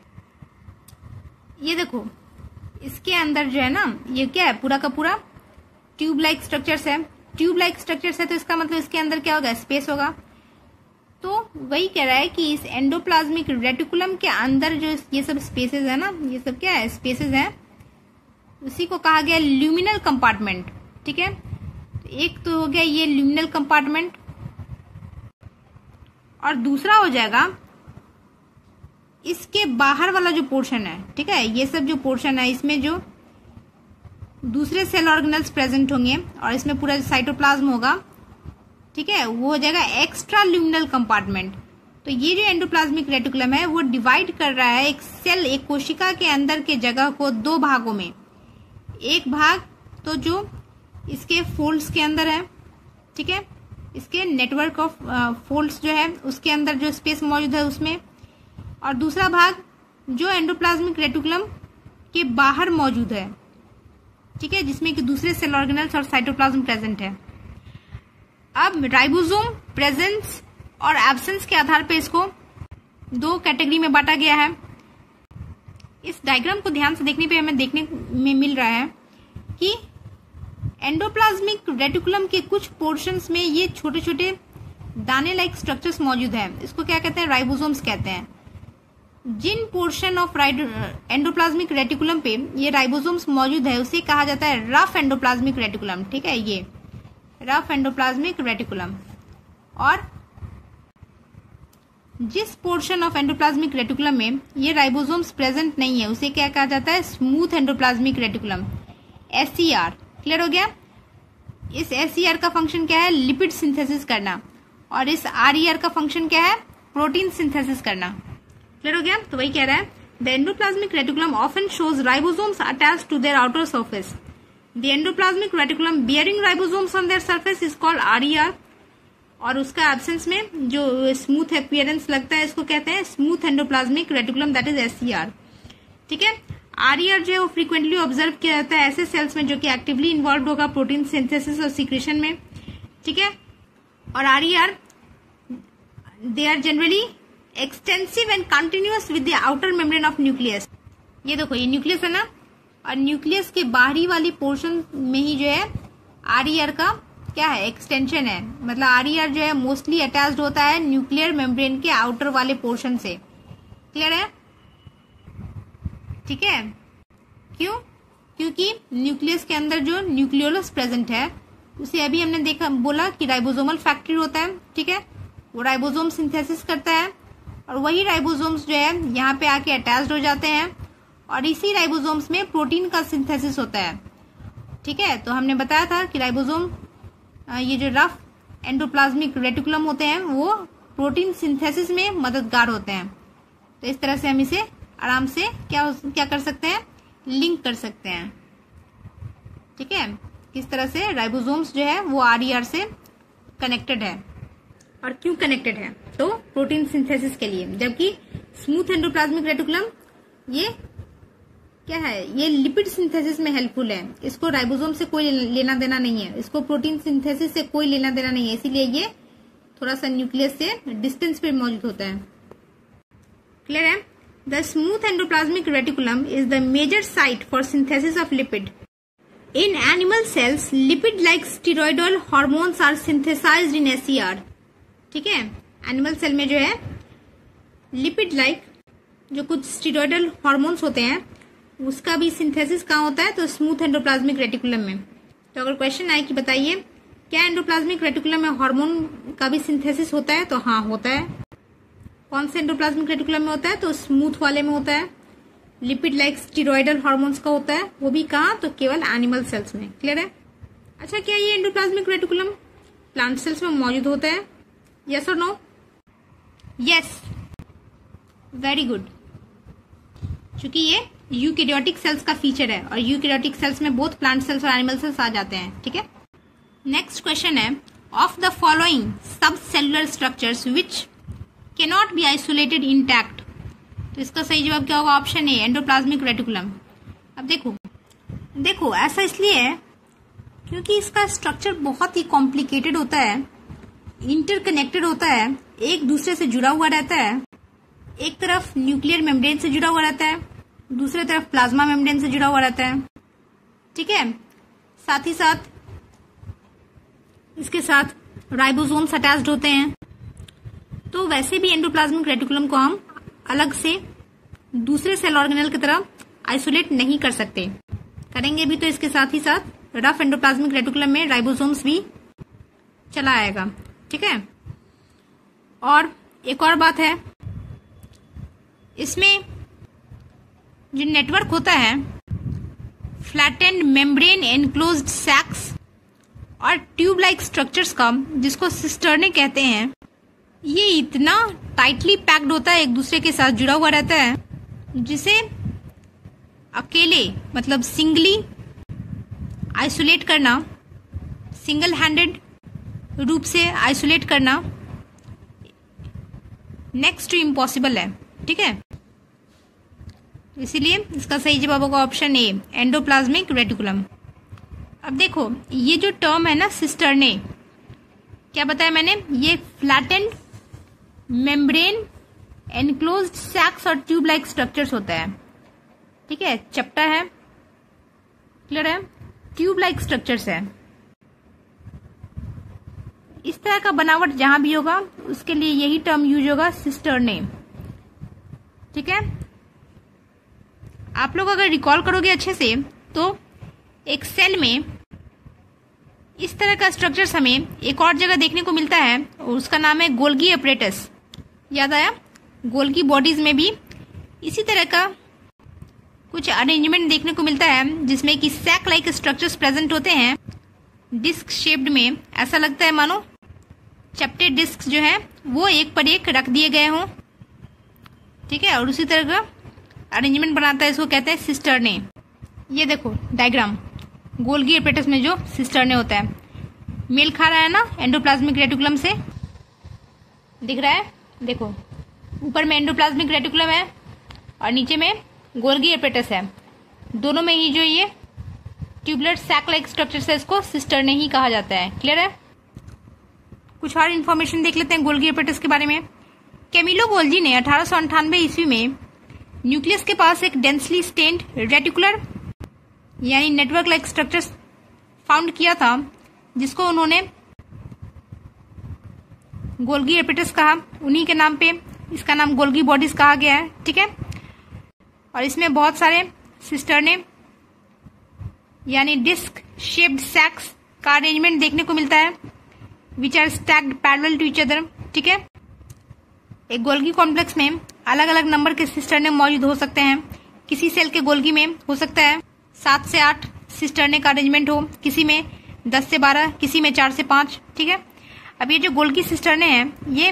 ये देखो, इसके अंदर जो है ना, ये क्या है? पूरा का पूरा ट्यूब लाइक स्ट्रक्चर्स है। ट्यूब लाइक स्ट्रक्चर्स है तो इसका मतलब इसके अंदर क्या होगा? स्पेस होगा। तो वही कह रहा है कि इस एंडोप्लाज्मिक रेटिकुलम के अंदर जो ये सब स्पेसेस है ना, ये सब क्या है? स्पेसेस है। उसी को कहा गया ल्यूमिनल कंपार्टमेंट। ठीक है, तो एक तो हो गया ये ल्यूमिनल कंपार्टमेंट, और दूसरा हो जाएगा इसके बाहर वाला जो पोर्शन है। ठीक है, ये सब जो पोर्शन है इसमें जो दूसरे सेल ऑर्गेनल्स प्रेजेंट होंगे और इसमें पूरा साइटोप्लाज्म होगा। ठीक है, वो हो जाएगा एक्स्ट्रा ल्यूमिनल कंपार्टमेंट। तो ये जो एंडोप्लाज्मिक रेटिकुलम है वो डिवाइड कर रहा है एक सेल, एक कोशिका के अंदर के जगह को दो भागों में। एक भाग तो जो इसके फोल्ड्स के अंदर है, ठीक है, इसके नेटवर्क ऑफ फोल्ड्स जो है उसके अंदर जो स्पेस मौजूद है उसमें, और दूसरा भाग जो एंडोप्लाज्मिक रेटिकुलम के बाहर मौजूद है। ठीक है, जिसमें कि दूसरे सेल ऑर्गेनल्स और साइटोप्लाज्म प्रेजेंट है। अब राइबोसोम प्रेजेंस और एब्सेंस के आधार पर इसको दो कैटेगरी में बांटा गया है। इस डायग्राम को ध्यान से देखने पे हमें देखने में मिल रहा है कि एंडोप्लाज्मिक रेटिकुलम के कुछ पोर्शंस में ये छोटे छोटे दाने लाइक स्ट्रक्चर्स मौजूद हैं। इसको क्या कहते हैं? राइबोसोम्स कहते हैं। जिन पोर्शन ऑफ एंडोप्लाज्मिक रेटिकुलम पे ये राइबोसोम्स मौजूद है उसे कहा जाता है रफ एंडोप्लाज्मिक रेटिकुलम। ठीक है, ये रफ एंडोप्लाज्मिक रेटिकुलम। और जिस पोर्शन ऑफ एंडोप्लाज्मिक रेटिकुलम में ये राइबोसोम्स प्रेजेंट नहीं है उसे क्या कहा जाता है, smooth endoplasmic reticulum, SER। Clear हो गया। इस SER का फंक्शन क्या है, लिपिड सिंथेसिस करना, और इस RER का फंक्शन क्या है, प्रोटीन सिंथेसिस करना। क्लियर हो गया। तो वही कह रहा है, the endoplasmic reticulum often shows ribosomes attached to their outer surface. The endoplasmic reticulum bearing ribosomes on their surface is called RER। और उसका एब्सेंस में जो स्मूथ अपीयरेंस लगता है इसको कहते हैं smooth endoplasmic reticulum, that is SER। ठीक है। RER जो है वो फ्रीक्वेंटली ऑब्जर्व किया जाता है ऐसे सेल्स में जो कि एक्टिवली इन्वॉल्व होगा प्रोटीन सिंथेसिस और सीक्रेशन में। ठीक है। और RER they are generally extensive and continuous with the outer membrane of nucleus. ये देखो, ये न्यूक्लियस है ना, और न्यूक्लियस के बाहरी वाली पोर्शन में ही जो है RER का क्या है, एक्सटेंशन है। मतलब RER जो है मोस्टली अटैच्ड होता है न्यूक्लियर मेम्ब्रेन के आउटर वाले पोर्शन से। क्लियर है। ठीक है। क्यों? क्योंकि न्यूक्लियस के अंदर जो न्यूक्लियोलस प्रेजेंट है उसे अभी हमने देखा, बोला कि राइबोसोमल फैक्ट्री होता है। ठीक है। वो राइबोसोम सिंथेसिस करता है और वही राइबोसोम्स जो है यहाँ पे आके अटैच्ड हो जाते हैं और इसी राइबोसोम्स में प्रोटीन का सिंथेसिस होता है। ठीक है। तो हमने बताया था कि राइबोसोम, ये जो रफ एंडोप्लाज्मिक रेटिकुलम होते हैं वो प्रोटीन सिंथेसिस में मददगार होते हैं। तो इस तरह से हम इसे आराम से क्या कर सकते हैं, लिंक कर सकते हैं। ठीक है। किस तरह से राइबोसोम्स जो है वो RER से कनेक्टेड है, और क्यों कनेक्टेड है, तो प्रोटीन सिंथेसिस के लिए। जबकि स्मूथ एंडोप्लाज्मिक रेटिकुलम ये क्या है, ये लिपिड सिंथेसिस में हेल्पफुल है। इसको राइबोसोम से कोई लेना देना नहीं है, इसको प्रोटीन सिंथेसिस से कोई लेना देना नहीं है, इसीलिए ये थोड़ा सा न्यूक्लियस से डिस्टेंस पे मौजूद होता है। क्लियर है। The smooth endoplasmic reticulum is the major site for synthesis of lipid. In animal cells lipid like steroidal hormones are synthesised in SER। ठीक है। एनिमल सेल में जो है लिपिड लाइक जो कुछ स्टीरॉयडल हार्मोन्स होते हैं उसका भी सिंथेसिस कहाँ होता है, तो स्मूथ एंडोप्लाज्मिक रेटिकुलम में। तो अगर क्वेश्चन आए कि बताइए क्या एंडोप्लाज्मिक रेटिकुलम में हार्मोन का भी सिंथेसिस होता है, तो हाँ होता है। कौन से एंडोप्लाज्मिक रेटिकुलम में होता है, तो स्मूथ वाले में होता है। लिपिड लाइक स्टीरॉयडल हार्मोन्स का होता है, वो भी कहाँ, तो केवल एनिमल सेल्स में। क्लियर है। अच्छा, क्या ये एंडोप्लाज्मिक रेटिकुलम प्लांट सेल्स में मौजूद होता है, यस और नो? Yes, very good. क्योंकि ये यूकैरियोटिक सेल्स का फीचर है और यूकैरियोटिक सेल्स में बोथ प्लांट सेल्स और एनिमल सेल्स आ जाते हैं। ठीक है। नेक्स्ट क्वेश्चन है, ऑफ द फॉलोइंग सब cellular structures which can not be isolated intact. तो इसका सही जवाब क्या होगा, ऑप्शन ए, एंडोप्लाज्मिक रेटिकुलम। अब देखो ऐसा इसलिए है क्योंकि इसका स्ट्रक्चर बहुत ही कॉम्प्लिकेटेड होता है, इंटरकनेक्टेड होता है, एक दूसरे से जुड़ा हुआ रहता है। एक तरफ न्यूक्लियर मेम्ब्रेन से जुड़ा हुआ रहता है, दूसरी तरफ प्लाज्मा मेम्ब्रेन से जुड़ा हुआ रहता है। ठीक है। साथ ही साथ इसके साथ राइबोसोम्स अटैच्ड होते हैं। तो वैसे भी एंडोप्लाज्मिक रेटिकुलम को हम अलग से दूसरे सेल ऑर्गेनेल की तरह आइसोलेट नहीं कर सकते। करेंगे भी तो इसके साथ ही साथ रफ एंडोप्लाज्मिक रेटिकुलम में राइबोसोम्स भी चला आएगा। ठीक है। और एक और बात है, इसमें जो नेटवर्क होता है फ्लैटेंड मेम्ब्रेन एनक्लोज्ड सैक्स और ट्यूब लाइक स्ट्रक्चर्स का, जिसको सिस्टर्ने कहते हैं, ये इतना टाइटली पैक्ड होता है, एक दूसरे के साथ जुड़ा हुआ रहता है, जिसे अकेले मतलब सिंगली आइसोलेट करना, सिंगल हैंडेड रूप से आइसोलेट करना नेक्स्ट टू इम्पॉसिबल है। ठीक है। इसीलिए इसका सही जवाब होगा ऑप्शन ए, एंडोप्लाज्मिक रेटिकुलम। अब देखो ये जो टर्म है ना सिस्टर्ने, क्या बताया मैंने, ये फ्लैटेंड मेम्ब्रेन एनक्लोज्ड सैक्स और ट्यूब लाइक स्ट्रक्चर्स होता है। ठीक है। चपटा है, क्लियर है, ट्यूब लाइक स्ट्रक्चर्स है। इस तरह का बनावट जहां भी होगा उसके लिए यही टर्म यूज होगा, सिस्टर्ने। ठीक ठीक है, आप लोग अगर रिकॉल करोगे अच्छे से तो एक सेल में इस तरह का स्ट्रक्चर्स हमें एक और जगह देखने को मिलता है और उसका नाम है गोल्गी अपरेटस। याद आया? गोल्गी बॉडीज में भी इसी तरह का कुछ अरेंजमेंट देखने को मिलता है जिसमें कि सैक लाइक स्ट्रक्चर्स प्रेजेंट होते हैं डिस्क शेप्ड में। ऐसा लगता है मानो चपटे डिस्क जो है वो एक पर एक रख दिए गए हों, ठीक है, और उसी तरह का अरेंजमेंट बनाता है, इसको कहते हैं सिस्टर्ने। ये देखो डायग्राम, गोल्गी अपरेटस में जो सिस्टर्ने होता है मेल खा रहा है ना एंडोप्लाज्मिक रेटिकुलम से, दिख रहा है? देखो ऊपर में एंडोप्लाज्मिक रेटिकुलम है और नीचे में गोल्गी अपरेटस है। दोनों में ही जो ये ट्यूबुलर सैक लाइक स्ट्रक्चर है इसको सिस्टर्ने ही कहा जाता है। क्लियर है? कुछ और इन्फॉर्मेशन देख लेते हैं गोल्गी अपरेटस के बारे में। कैमिलो गोल्जी ने 1898 ईस्वी में न्यूक्लियस के पास एक डेंसली स्टेन्ड रेटिकुलर यानी नेटवर्क लाइक स्ट्रक्चर फाउंड किया था जिसको उन्होंने गोल्गी अपरेटस कहा। उन्हीं के नाम पे इसका नाम गोल्गी बॉडीज कहा गया है, ठीक है। और इसमें बहुत सारे सिस्टर्ने यानी डिस्क शेप्ड सैक्स का अरेंजमेंट देखने को मिलता है which are stacked parallel to each other, ठीक है। एक गोल्गी कॉम्प्लेक्स में अलग अलग नंबर के सिस्टर्ने मौजूद हो सकते हैं। किसी सेल के गोल्गी में हो सकता है 7 से 8 सिस्टर्ने का अरेंजमेंट हो, किसी में 10 से 12, किसी में 4 से 5, ठीक है। अब ये जो गोल्गी सिस्टर्ने हैं ये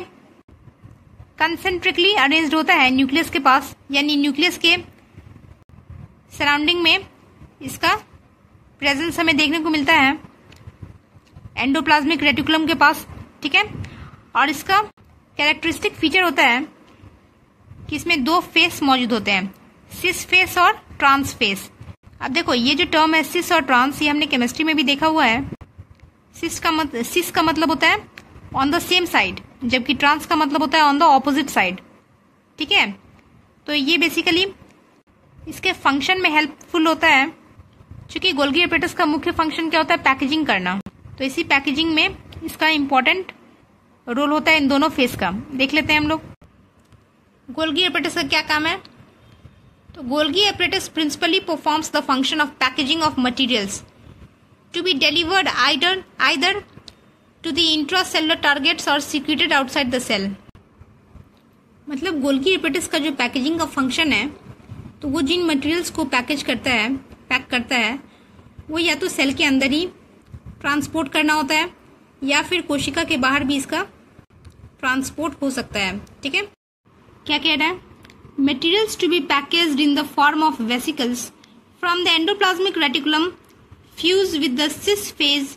कंसेंट्रिकली अरेंज्ड होता है न्यूक्लियस के पास, यानी न्यूक्लियस के सराउंडिंग में इसका प्रेजेंस हमें देखने को मिलता है एंडोप्लाज्मिक रेटिकुलम के पास, ठीक है। और इसका कैरेक्टरिस्टिक फीचर होता है कि इसमें 2 फेस मौजूद होते हैं, सिस फेस और ट्रांस फेस। अब देखो ये जो टर्म है सिस और ट्रांस, ये हमने केमिस्ट्री में भी देखा हुआ है। सिस का मतलब होता है ऑन द सेम साइड, जबकि ट्रांस का मतलब होता है ऑन द ऑपोजिट साइड, ठीक है। तो ये बेसिकली इसके फंक्शन में हेल्पफुल होता है, क्योंकि गोल्गी अपरेटस का मुख्य फंक्शन क्या होता है? पैकेजिंग करना। तो इसी पैकेजिंग में इसका इम्पोर्टेंट रोल होता है इन दोनों फेस का। देख लेते हैं हम लोग गोल्गी अपरेटस का क्या काम है। तो Golgi apparatus principally performs the function of packaging of materials to be delivered either to the intracellular targets or secreted outside the cell। मतलब गोल्गी apparatus का जो पैकेजिंग का फंक्शन है तो वो जिन मटेरियल्स को पैक करता है वो या तो सेल के अंदर ही ट्रांसपोर्ट करना होता है या फिर कोशिका के बाहर भी इसका ट्रांसपोर्ट हो सकता है, ठीक है। क्या कह रहा है? Materials to be packaged in the form of vesicles from the endoplasmic reticulum fuse with the cis phase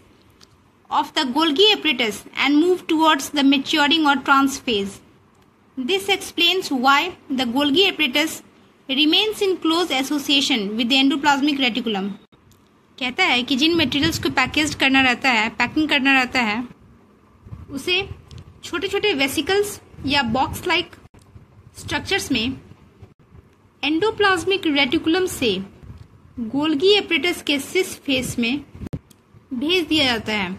of the Golgi apparatus and move towards the maturing or trans phase. This explains why the Golgi apparatus remains in close association with the endoplasmic reticulum. कहता है कि जिन materials को packing करना रहता है उसे छोटे छोटे वेसिकल्स या बॉक्स लाइक स्ट्रक्चर्स में एंडोप्लाज्मिक रेटिकुलम से गोल्गी अपरेटस के सिस फेस में भेज दिया जाता है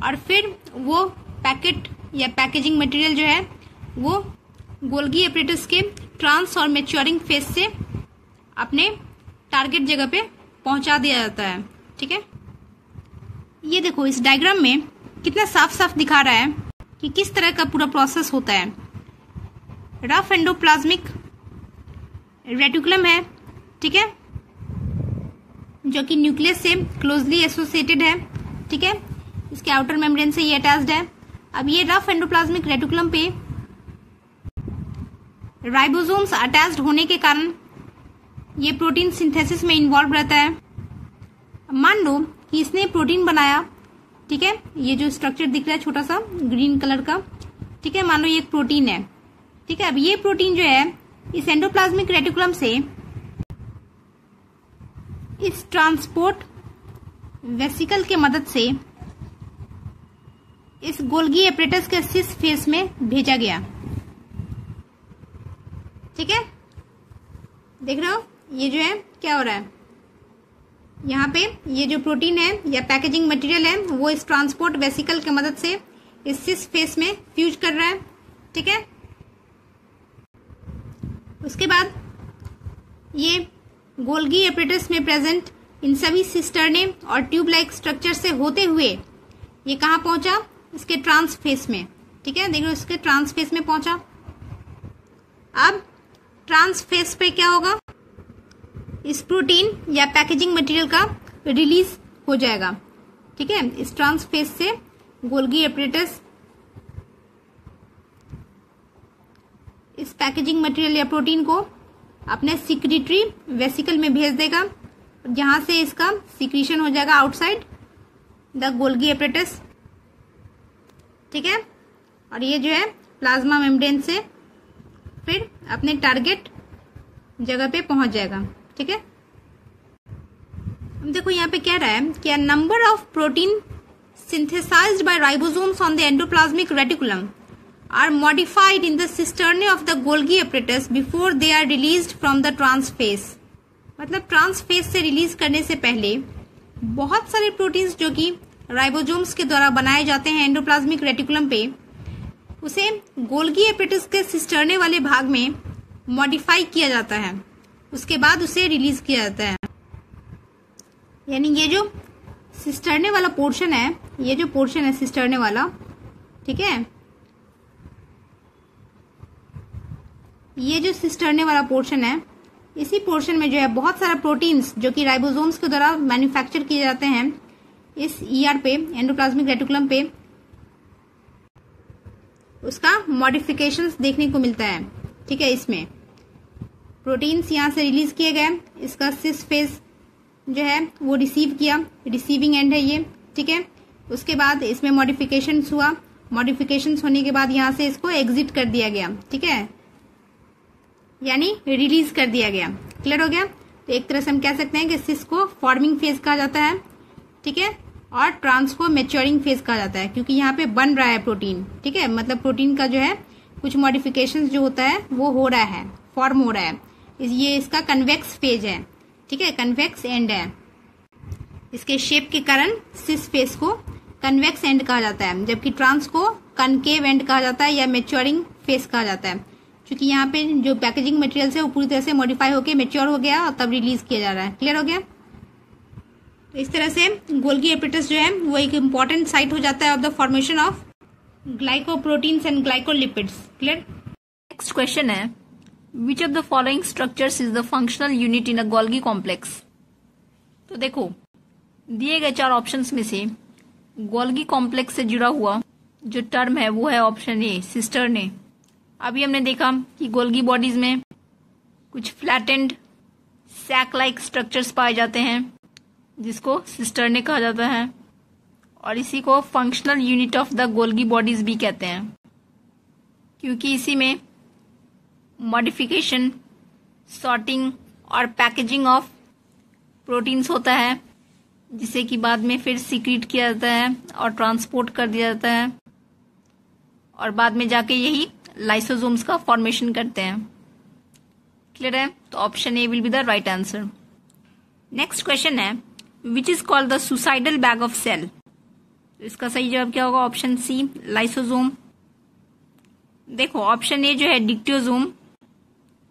और फिर वो पैकेट या पैकेजिंग मटेरियल जो है वो गोल्गी अपरेटस के ट्रांस और मैच्योरिंग फेस से अपने टारगेट जगह पे पहुंचा दिया जाता है, ठीक है। ये देखो इस डायग्राम में कितना साफ साफ दिखा रहा है कि किस तरह का पूरा प्रोसेस होता है। रफ एंडोप्लाज्मिक रेटिकुलम है, ठीक है, जो कि न्यूक्लियस से क्लोजली एसोसिएटेड है, ठीक है। इसके आउटर मेम्ब्रेन से ये अटैच्ड है। अब ये रफ एंडोप्लाज्मिक रेटिकुलम पे राइबोसोम्स अटैच्ड होने के कारण ये प्रोटीन सिंथेसिस में इन्वॉल्व रहता है। मान लो कि इसने प्रोटीन बनाया, ठीक है, ये जो स्ट्रक्चर दिख रहा है छोटा सा ग्रीन कलर का, ठीक है, मान लो ये एक प्रोटीन है, ठीक है। अब ये प्रोटीन जो है इस एंडोप्लाज्मिक रेटिकुलम से इस ट्रांसपोर्ट वेसिकल के मदद से इस गोल्गी अपरेटस के सिस फेस में भेजा गया, ठीक है। देख रहे हो ये जो है क्या हो रहा है, यहाँ पे ये जो प्रोटीन है या पैकेजिंग मटेरियल है वो इस ट्रांसपोर्ट वेसिकल के मदद से इस सिस फेस में फ्यूज कर रहा है, ठीक है। उसके बाद ये गोल्गी एपरेटस में प्रेजेंट इन सभी सिस्टर्ने और ट्यूब लाइक स्ट्रक्चर से होते हुए ये कहाँ पहुंचा, इसके ट्रांसफेस में। ठीक है, देखो इसके ट्रांसफेस में पहुंचा। अब ट्रांसफेस पे क्या होगा, इस प्रोटीन या पैकेजिंग मटेरियल का रिलीज हो जाएगा। ठीक है, इस ट्रांसफेस से गोल्गी एपरेटस इस पैकेजिंग मटेरियल या प्रोटीन को अपने सिक्रीटरी वेसिकल में भेज देगा, जहां से इसका सिक्रीशन हो जाएगा आउटसाइड द गोल्गी एपरेटस। ठीक है, और ये जो है प्लाज्मा मेम्ब्रेन से फिर अपने टारगेट जगह पे पहुंच जाएगा। ठीक है, अब देखो यहाँ पे कह रहा है कि number of protein synthesised by ribosomes on the endoplasmic reticulum are modified in the cisternae of the Golgi apparatus before they are released from the transphase। मतलब ट्रांसफेस से रिलीज करने से पहले बहुत सारे प्रोटीन्स जो कि राइबोसोम्स के द्वारा बनाए जाते हैं एंडोप्लाज्मिक रेटिकुलम पे, उसे गोल्गी एपरेटस के सिस्टर्ने वाले भाग में मॉडिफाई किया जाता है, उसके बाद उसे रिलीज किया जाता है। यानी ये जो सिस्टर्ने वाला पोर्शन है, ये जो पोर्शन है सिस्टर्ने वाला, ठीक है, ये जो सिस्टर्ने वाला पोर्शन है, इसी पोर्शन में जो है बहुत सारा प्रोटीन्स जो कि राइबोसोम्स के द्वारा मैन्युफैक्चर किए जाते हैं इस ईआर पे, एंडोप्लाज्मिक रेटिकुलम पे, उसका मॉडिफिकेशंस देखने को मिलता है। ठीक है, इसमें प्रोटीन्स यहाँ से रिलीज किए गए, इसका सिस फेज जो है वो रिसीव किया, रिसीविंग एंड है ये। ठीक है, उसके बाद इसमें मॉडिफिकेशंस हुआ, मॉडिफिकेशंस होने के बाद यहाँ से इसको एग्जिट कर दिया गया। ठीक है, यानी रिलीज कर दिया गया। क्लियर हो गया। तो एक तरह से हम कह सकते हैं कि सिस को फॉर्मिंग फेज कहा जाता है। ठीक है, और ट्रांस को मैच्योरिंग फेज कहा जाता है, क्योंकि यहाँ पे बन रहा है प्रोटीन। ठीक है, मतलब प्रोटीन का जो है कुछ मॉडिफिकेशन जो होता है वो हो रहा है, फॉर्म हो रहा है। ये इसका कन्वेक्स फेज है। ठीक है, कन्वेक्स एंड है। इसके शेप के कारण सिस फेज को कन्वेक्स एंड कहा जाता है, जबकि ट्रांस को कनकेव एंड कहा जाता है या मैच्योरिंग फेज कहा जाता है, क्योंकि यहाँ पे जो पैकेजिंग मटेरियल है वो पूरी तरह से मॉडिफाई होकर मैच्योर हो गया और तब रिलीज किया जा रहा है। क्लियर हो गया। तो इस तरह से गोल्गी एपरेटस जो है वो एक इम्पॉर्टेंट साइट हो जाता है of the formation of glycoproteins and glycolipids. Clear. Next question है, which of the following structures is the functional unit in a Golgi complex. तो देखो दिए गए 4 ऑप्शंस में से गोल्गी कॉम्प्लेक्स से जुड़ा हुआ जो टर्म है वो है ऑप्शन ए, सिस्टर्ने। अभी हमने देखा कि गोल्गी बॉडीज में कुछ फ्लैटेंड सैक लाइक स्ट्रक्चर्स पाए जाते हैं जिसको सिस्टर्ने कहा जाता है, और इसी को functional unit of the Golgi bodies भी कहते हैं, क्योंकि इसी में मॉडिफिकेशन, सॉर्टिंग और पैकेजिंग ऑफ प्रोटीन्स होता है, जिसे कि बाद में फिर सीक्रेट किया जाता है और ट्रांसपोर्ट कर दिया जाता है, और बाद में जाके यही लाइसोसोम्स का फॉर्मेशन करते हैं। क्लियर है। तो option A will be the right answer. Next question है, which is called the suicidal bag of cell. इसका सही जवाब क्या होगा? Option C, lysosome. देखो ऑप्शन ए जो है डिक्टियोसोम,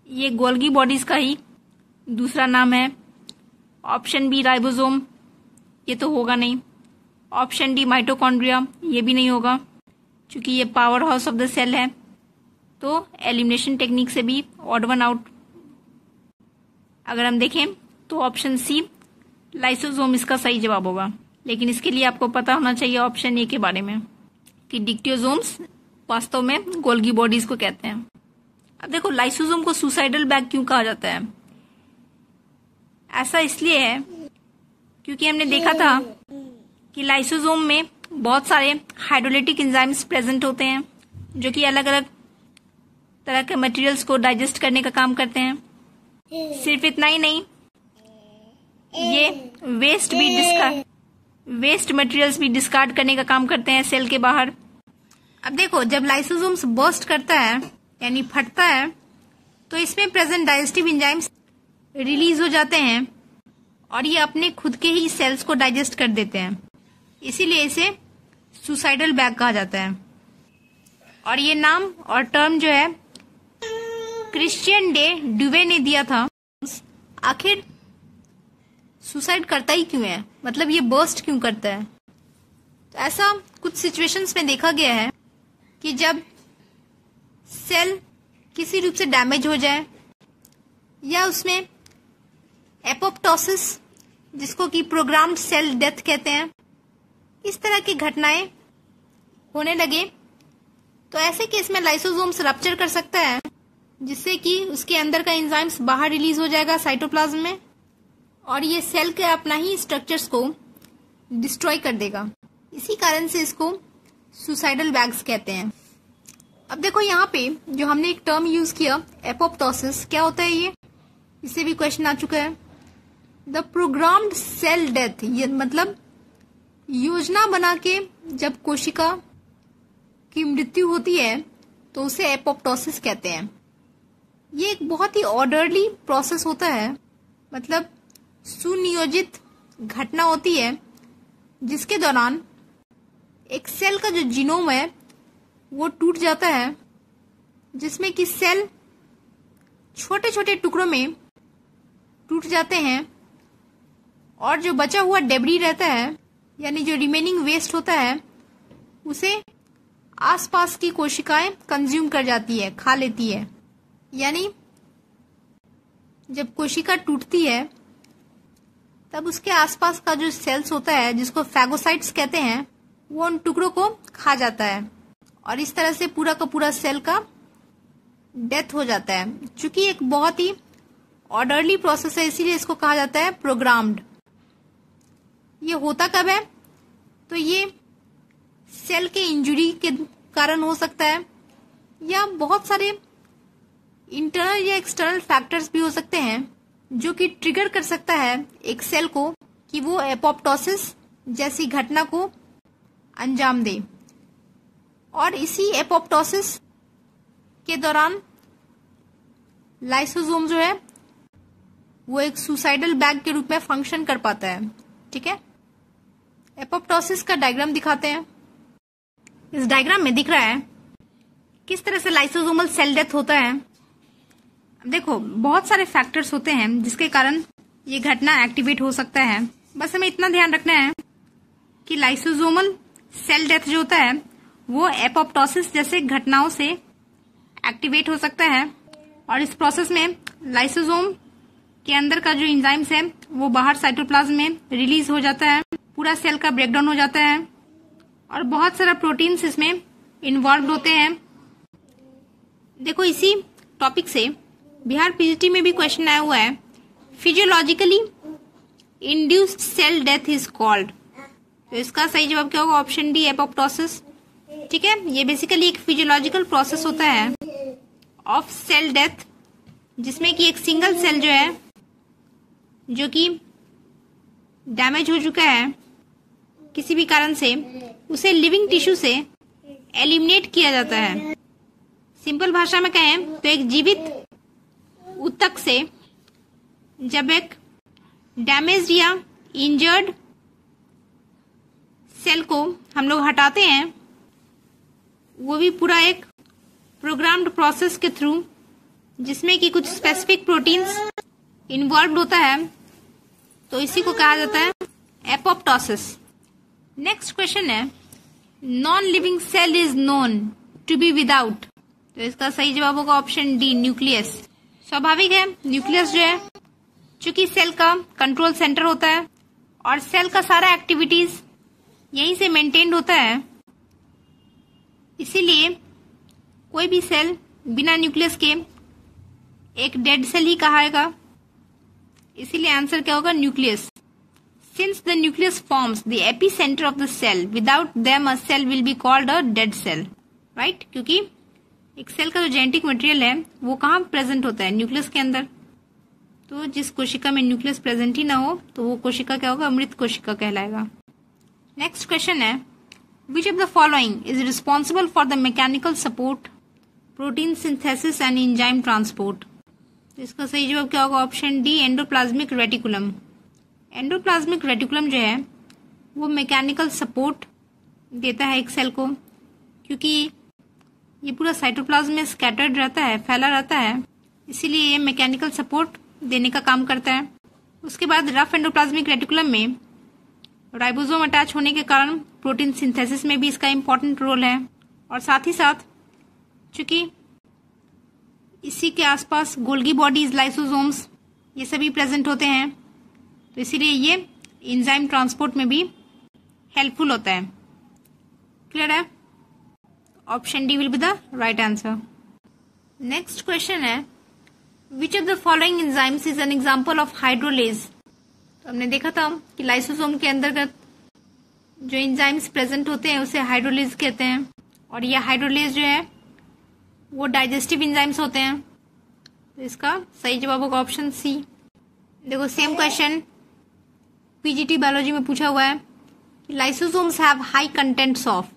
ये गोल्गी बॉडीज का ही दूसरा नाम है। ऑप्शन बी राइबोसोम, ये तो होगा नहीं। ऑप्शन डी माइटोकॉन्ड्रिया, ये भी नहीं होगा क्योंकि ये power house of the cell है। तो एलिमिनेशन टेक्निक से भी ऑड वन आउट। अगर हम देखें तो ऑप्शन सी लाइसोसोम इसका सही जवाब होगा, लेकिन इसके लिए आपको पता होना चाहिए ऑप्शन ए के बारे में कि डिक्टियोसोम्स वास्तव में गोल्गी बॉडीज को कहते हैं। अब देखो लाइसोसोम को सुसाइडल बैग क्यों कहा जाता है? ऐसा इसलिए है क्योंकि हमने देखा था कि लाइसोसोम में बहुत सारे हाइड्रोलिटिक एंजाइम्स प्रेजेंट होते हैं जो कि अलग अलग तरह के मटेरियल्स को डाइजेस्ट करने का काम करते हैं। सिर्फ इतना ही नहीं, ये वेस्ट मटेरियल्स भी डिस्कार्ड करने का काम करते हैं सेल के बाहर। अब देखो जब लाइसोसोम्स बर्स्ट करता है यानी फटता है तो इसमें प्रेजेंट डाइजेस्टिव एंजाइम्स रिलीज हो जाते हैं और ये अपने खुद के ही सेल्स को डाइजेस्ट कर देते हैं, इसीलिए इसे सुसाइडल बैग कहा जाता है। और ये नाम और टर्म जो है क्रिश्चियन डे ड्यूवे ने दिया था। आखिर सुसाइड करता ही क्यों है, मतलब ये बर्स्ट क्यों करता है? तो ऐसा कुछ सिचुएशंस में देखा गया है कि जब सेल किसी रूप से डैमेज हो जाए या उसमें एपोप्टोसिस, जिसको कि प्रोग्राम्ड सेल डेथ कहते हैं, इस तरह की घटनाएं होने लगे, तो ऐसे केस में लाइसोसोम्स रप्चर कर सकता है, जिससे कि उसके अंदर का एंजाइम्स बाहर रिलीज हो जाएगा साइटोप्लाज्म में, और ये सेल के अपना ही स्ट्रक्चर्स को डिस्ट्रॉय कर देगा। इसी कारण से इसको सुसाइडल बैग्स कहते हैं। अब देखो यहाँ पे जो हमने एक टर्म यूज किया एपोप्टोसिस, क्या होता है ये? इससे भी क्वेश्चन आ चुका है। द प्रोग्राम्ड सेल डेथ, ये मतलब योजना बना के जब कोशिका की मृत्यु होती है तो उसे एपोप्टोसिस कहते हैं। ये एक बहुत ही ऑर्डरली प्रोसेस होता है, मतलब सुनियोजित घटना होती है जिसके दौरान एक सेल का जो जीनोम है वो टूट जाता है, जिसमें कि सेल छोटे छोटे टुकड़ों में टूट जाते हैं और जो बचा हुआ डेब्री रहता है, यानी जो रिमेनिंग वेस्ट होता है, उसे आसपास की कोशिकाएं कंज्यूम कर जाती है, खा लेती है। यानी जब कोशिका टूटती है तब उसके आसपास का जो सेल्स होता है, जिसको फैगोसाइट्स कहते हैं, वो उन टुकड़ों को खा जाता है और इस तरह से पूरा का पूरा सेल का डेथ हो जाता है। चूंकि एक बहुत ही ऑर्डरली प्रोसेस है, इसीलिए इसको कहा जाता है प्रोग्राम्ड। ये होता कब है? तो ये सेल के इंजुरी के कारण हो सकता है, या बहुत सारे इंटरनल या एक्सटर्नल फैक्टर्स भी हो सकते हैं जो कि ट्रिगर कर सकता है एक सेल को कि वो एपोप्टोसिस जैसी घटना को अंजाम दे। और इसी एपोप्टोसिस के दौरान लाइसोसोम जो है वो एक सुसाइडल बैग के रूप में फंक्शन कर पाता है। ठीक है, एपोप्टोसिस का डायग्राम दिखाते हैं। इस डायग्राम में दिख रहा है किस तरह से लाइसोसोमल सेल डेथ होता है। देखो, बहुत सारे फैक्टर्स होते हैं जिसके कारण ये घटना एक्टिवेट हो सकता है। बस हमें इतना ध्यान रखना है कि लाइसोसोमल सेल डेथ जो होता है वो एपोप्टोसिस जैसे घटनाओं से एक्टिवेट हो सकता है, और इस प्रोसेस में लाइसोसोम के अंदर का जो एंजाइम्स है वो बाहर साइटोप्लाज्म में रिलीज हो जाता है, पूरा सेल का ब्रेकडाउन हो जाता है और बहुत सारा प्रोटीन्स इसमें इन्वॉल्व होते हैं। देखो, इसी टॉपिक से बिहार पीजीटी में भी क्वेश्चन आया हुआ है, physiologically induced cell death is called. तो इसका सही जवाब क्या होगा? Option D, apoptosis. ठीक है, ये बेसिकली एक फिजियोलॉजिकल प्रोसेस होता है ऑफ सेल डेथ, जिसमें कि एक सिंगल सेल जो है जो कि डैमेज हो चुका है किसी भी कारण से, उसे लिविंग टिश्यू से एलिमिनेट किया जाता है। सिंपल भाषा में कहें तो एक जीवित ऊतक से जब एक डैमेज या इंजर्ड सेल को हम लोग हटाते हैं, वो भी पूरा एक प्रोग्राम्ड प्रोसेस के थ्रू, जिसमें कि कुछ स्पेसिफिक प्रोटीन्स इन्वॉल्व होता है, तो इसी को कहा जाता है एपोप्टोसिस। नेक्स्ट क्वेश्चन है, non living cell is known to be without. तो इसका सही जवाब होगा ऑप्शन डी, न्यूक्लियस। स्वाभाविक है, न्यूक्लियस जो है चूंकि सेल का कंट्रोल सेंटर होता है और सेल का सारा एक्टिविटीज यहीं से मेंटेन होता है, इसीलिए कोई भी सेल बिना न्यूक्लियस के एक डेड सेल ही कहाएगा। इसीलिए आंसर क्या होगा? Nucleus. Since the nucleus forms the epicenter of the cell, without them a cell will be called a dead cell, right? क्योंकि एक सेल का जो जेनेटिक मटेरियल है वो कहाँ प्रेजेंट होता है? न्यूक्लियस के अंदर। तो जिस कोशिका में न्यूक्लियस प्रेजेंट ही ना हो तो वो कोशिका क्या होगा? मृत कोशिका कहलाएगा। नेक्स्ट क्वेश्चन है, which of the following is responsible for the mechanical support, protein synthesis and enzyme transport. इसका सही जवाब क्या होगा? Option D, endoplasmic reticulum. Endoplasmic reticulum जो है वो मैकेनिकल सपोर्ट देता है एक सेल को, क्योंकि ये पूरा साइटोप्लाज्म में स्कैटर्ड रहता है, फैला रहता है, इसीलिए ये मैकेनिकल सपोर्ट देने का काम करता है। उसके बाद रफ एंडोप्लाज्मिक रेटिकुलम में राइबोसोम अटैच होने के कारण प्रोटीन सिंथेसिस में भी इसका इम्पोर्टेंट रोल है, और साथ ही साथ चूंकि इसी के आसपास गोल्गी बॉडीज, लाइसोसोम्स ये सभी प्रेजेंट होते हैं, तो इसीलिए ये एंजाइम ट्रांसपोर्ट में भी हेल्पफुल होता है। क्लियर है? Option D will be the right answer. Next question है, which of the following enzymes is an example of hydrolase. तो हमने देखा था कि लाइसोसोम के अंतर्गत जो एंजाइम्स प्रेजेंट होते हैं उसे हाइड्रोलेज कहते हैं, और यह हाइड्रोलेज जो है वो डाइजेस्टिव एंजाइम्स होते हैं। तो इसका सही जवाब होगा ऑप्शन सी। देखो सेम क्वेश्चन पीजीटी बायोलॉजी में पूछा हुआ है कि lysosomes have high contents of,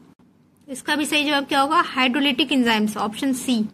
इसका भी सही जवाब क्या होगा? हाइड्रोलिटिक एंजाइम्स, ऑप्शन सी।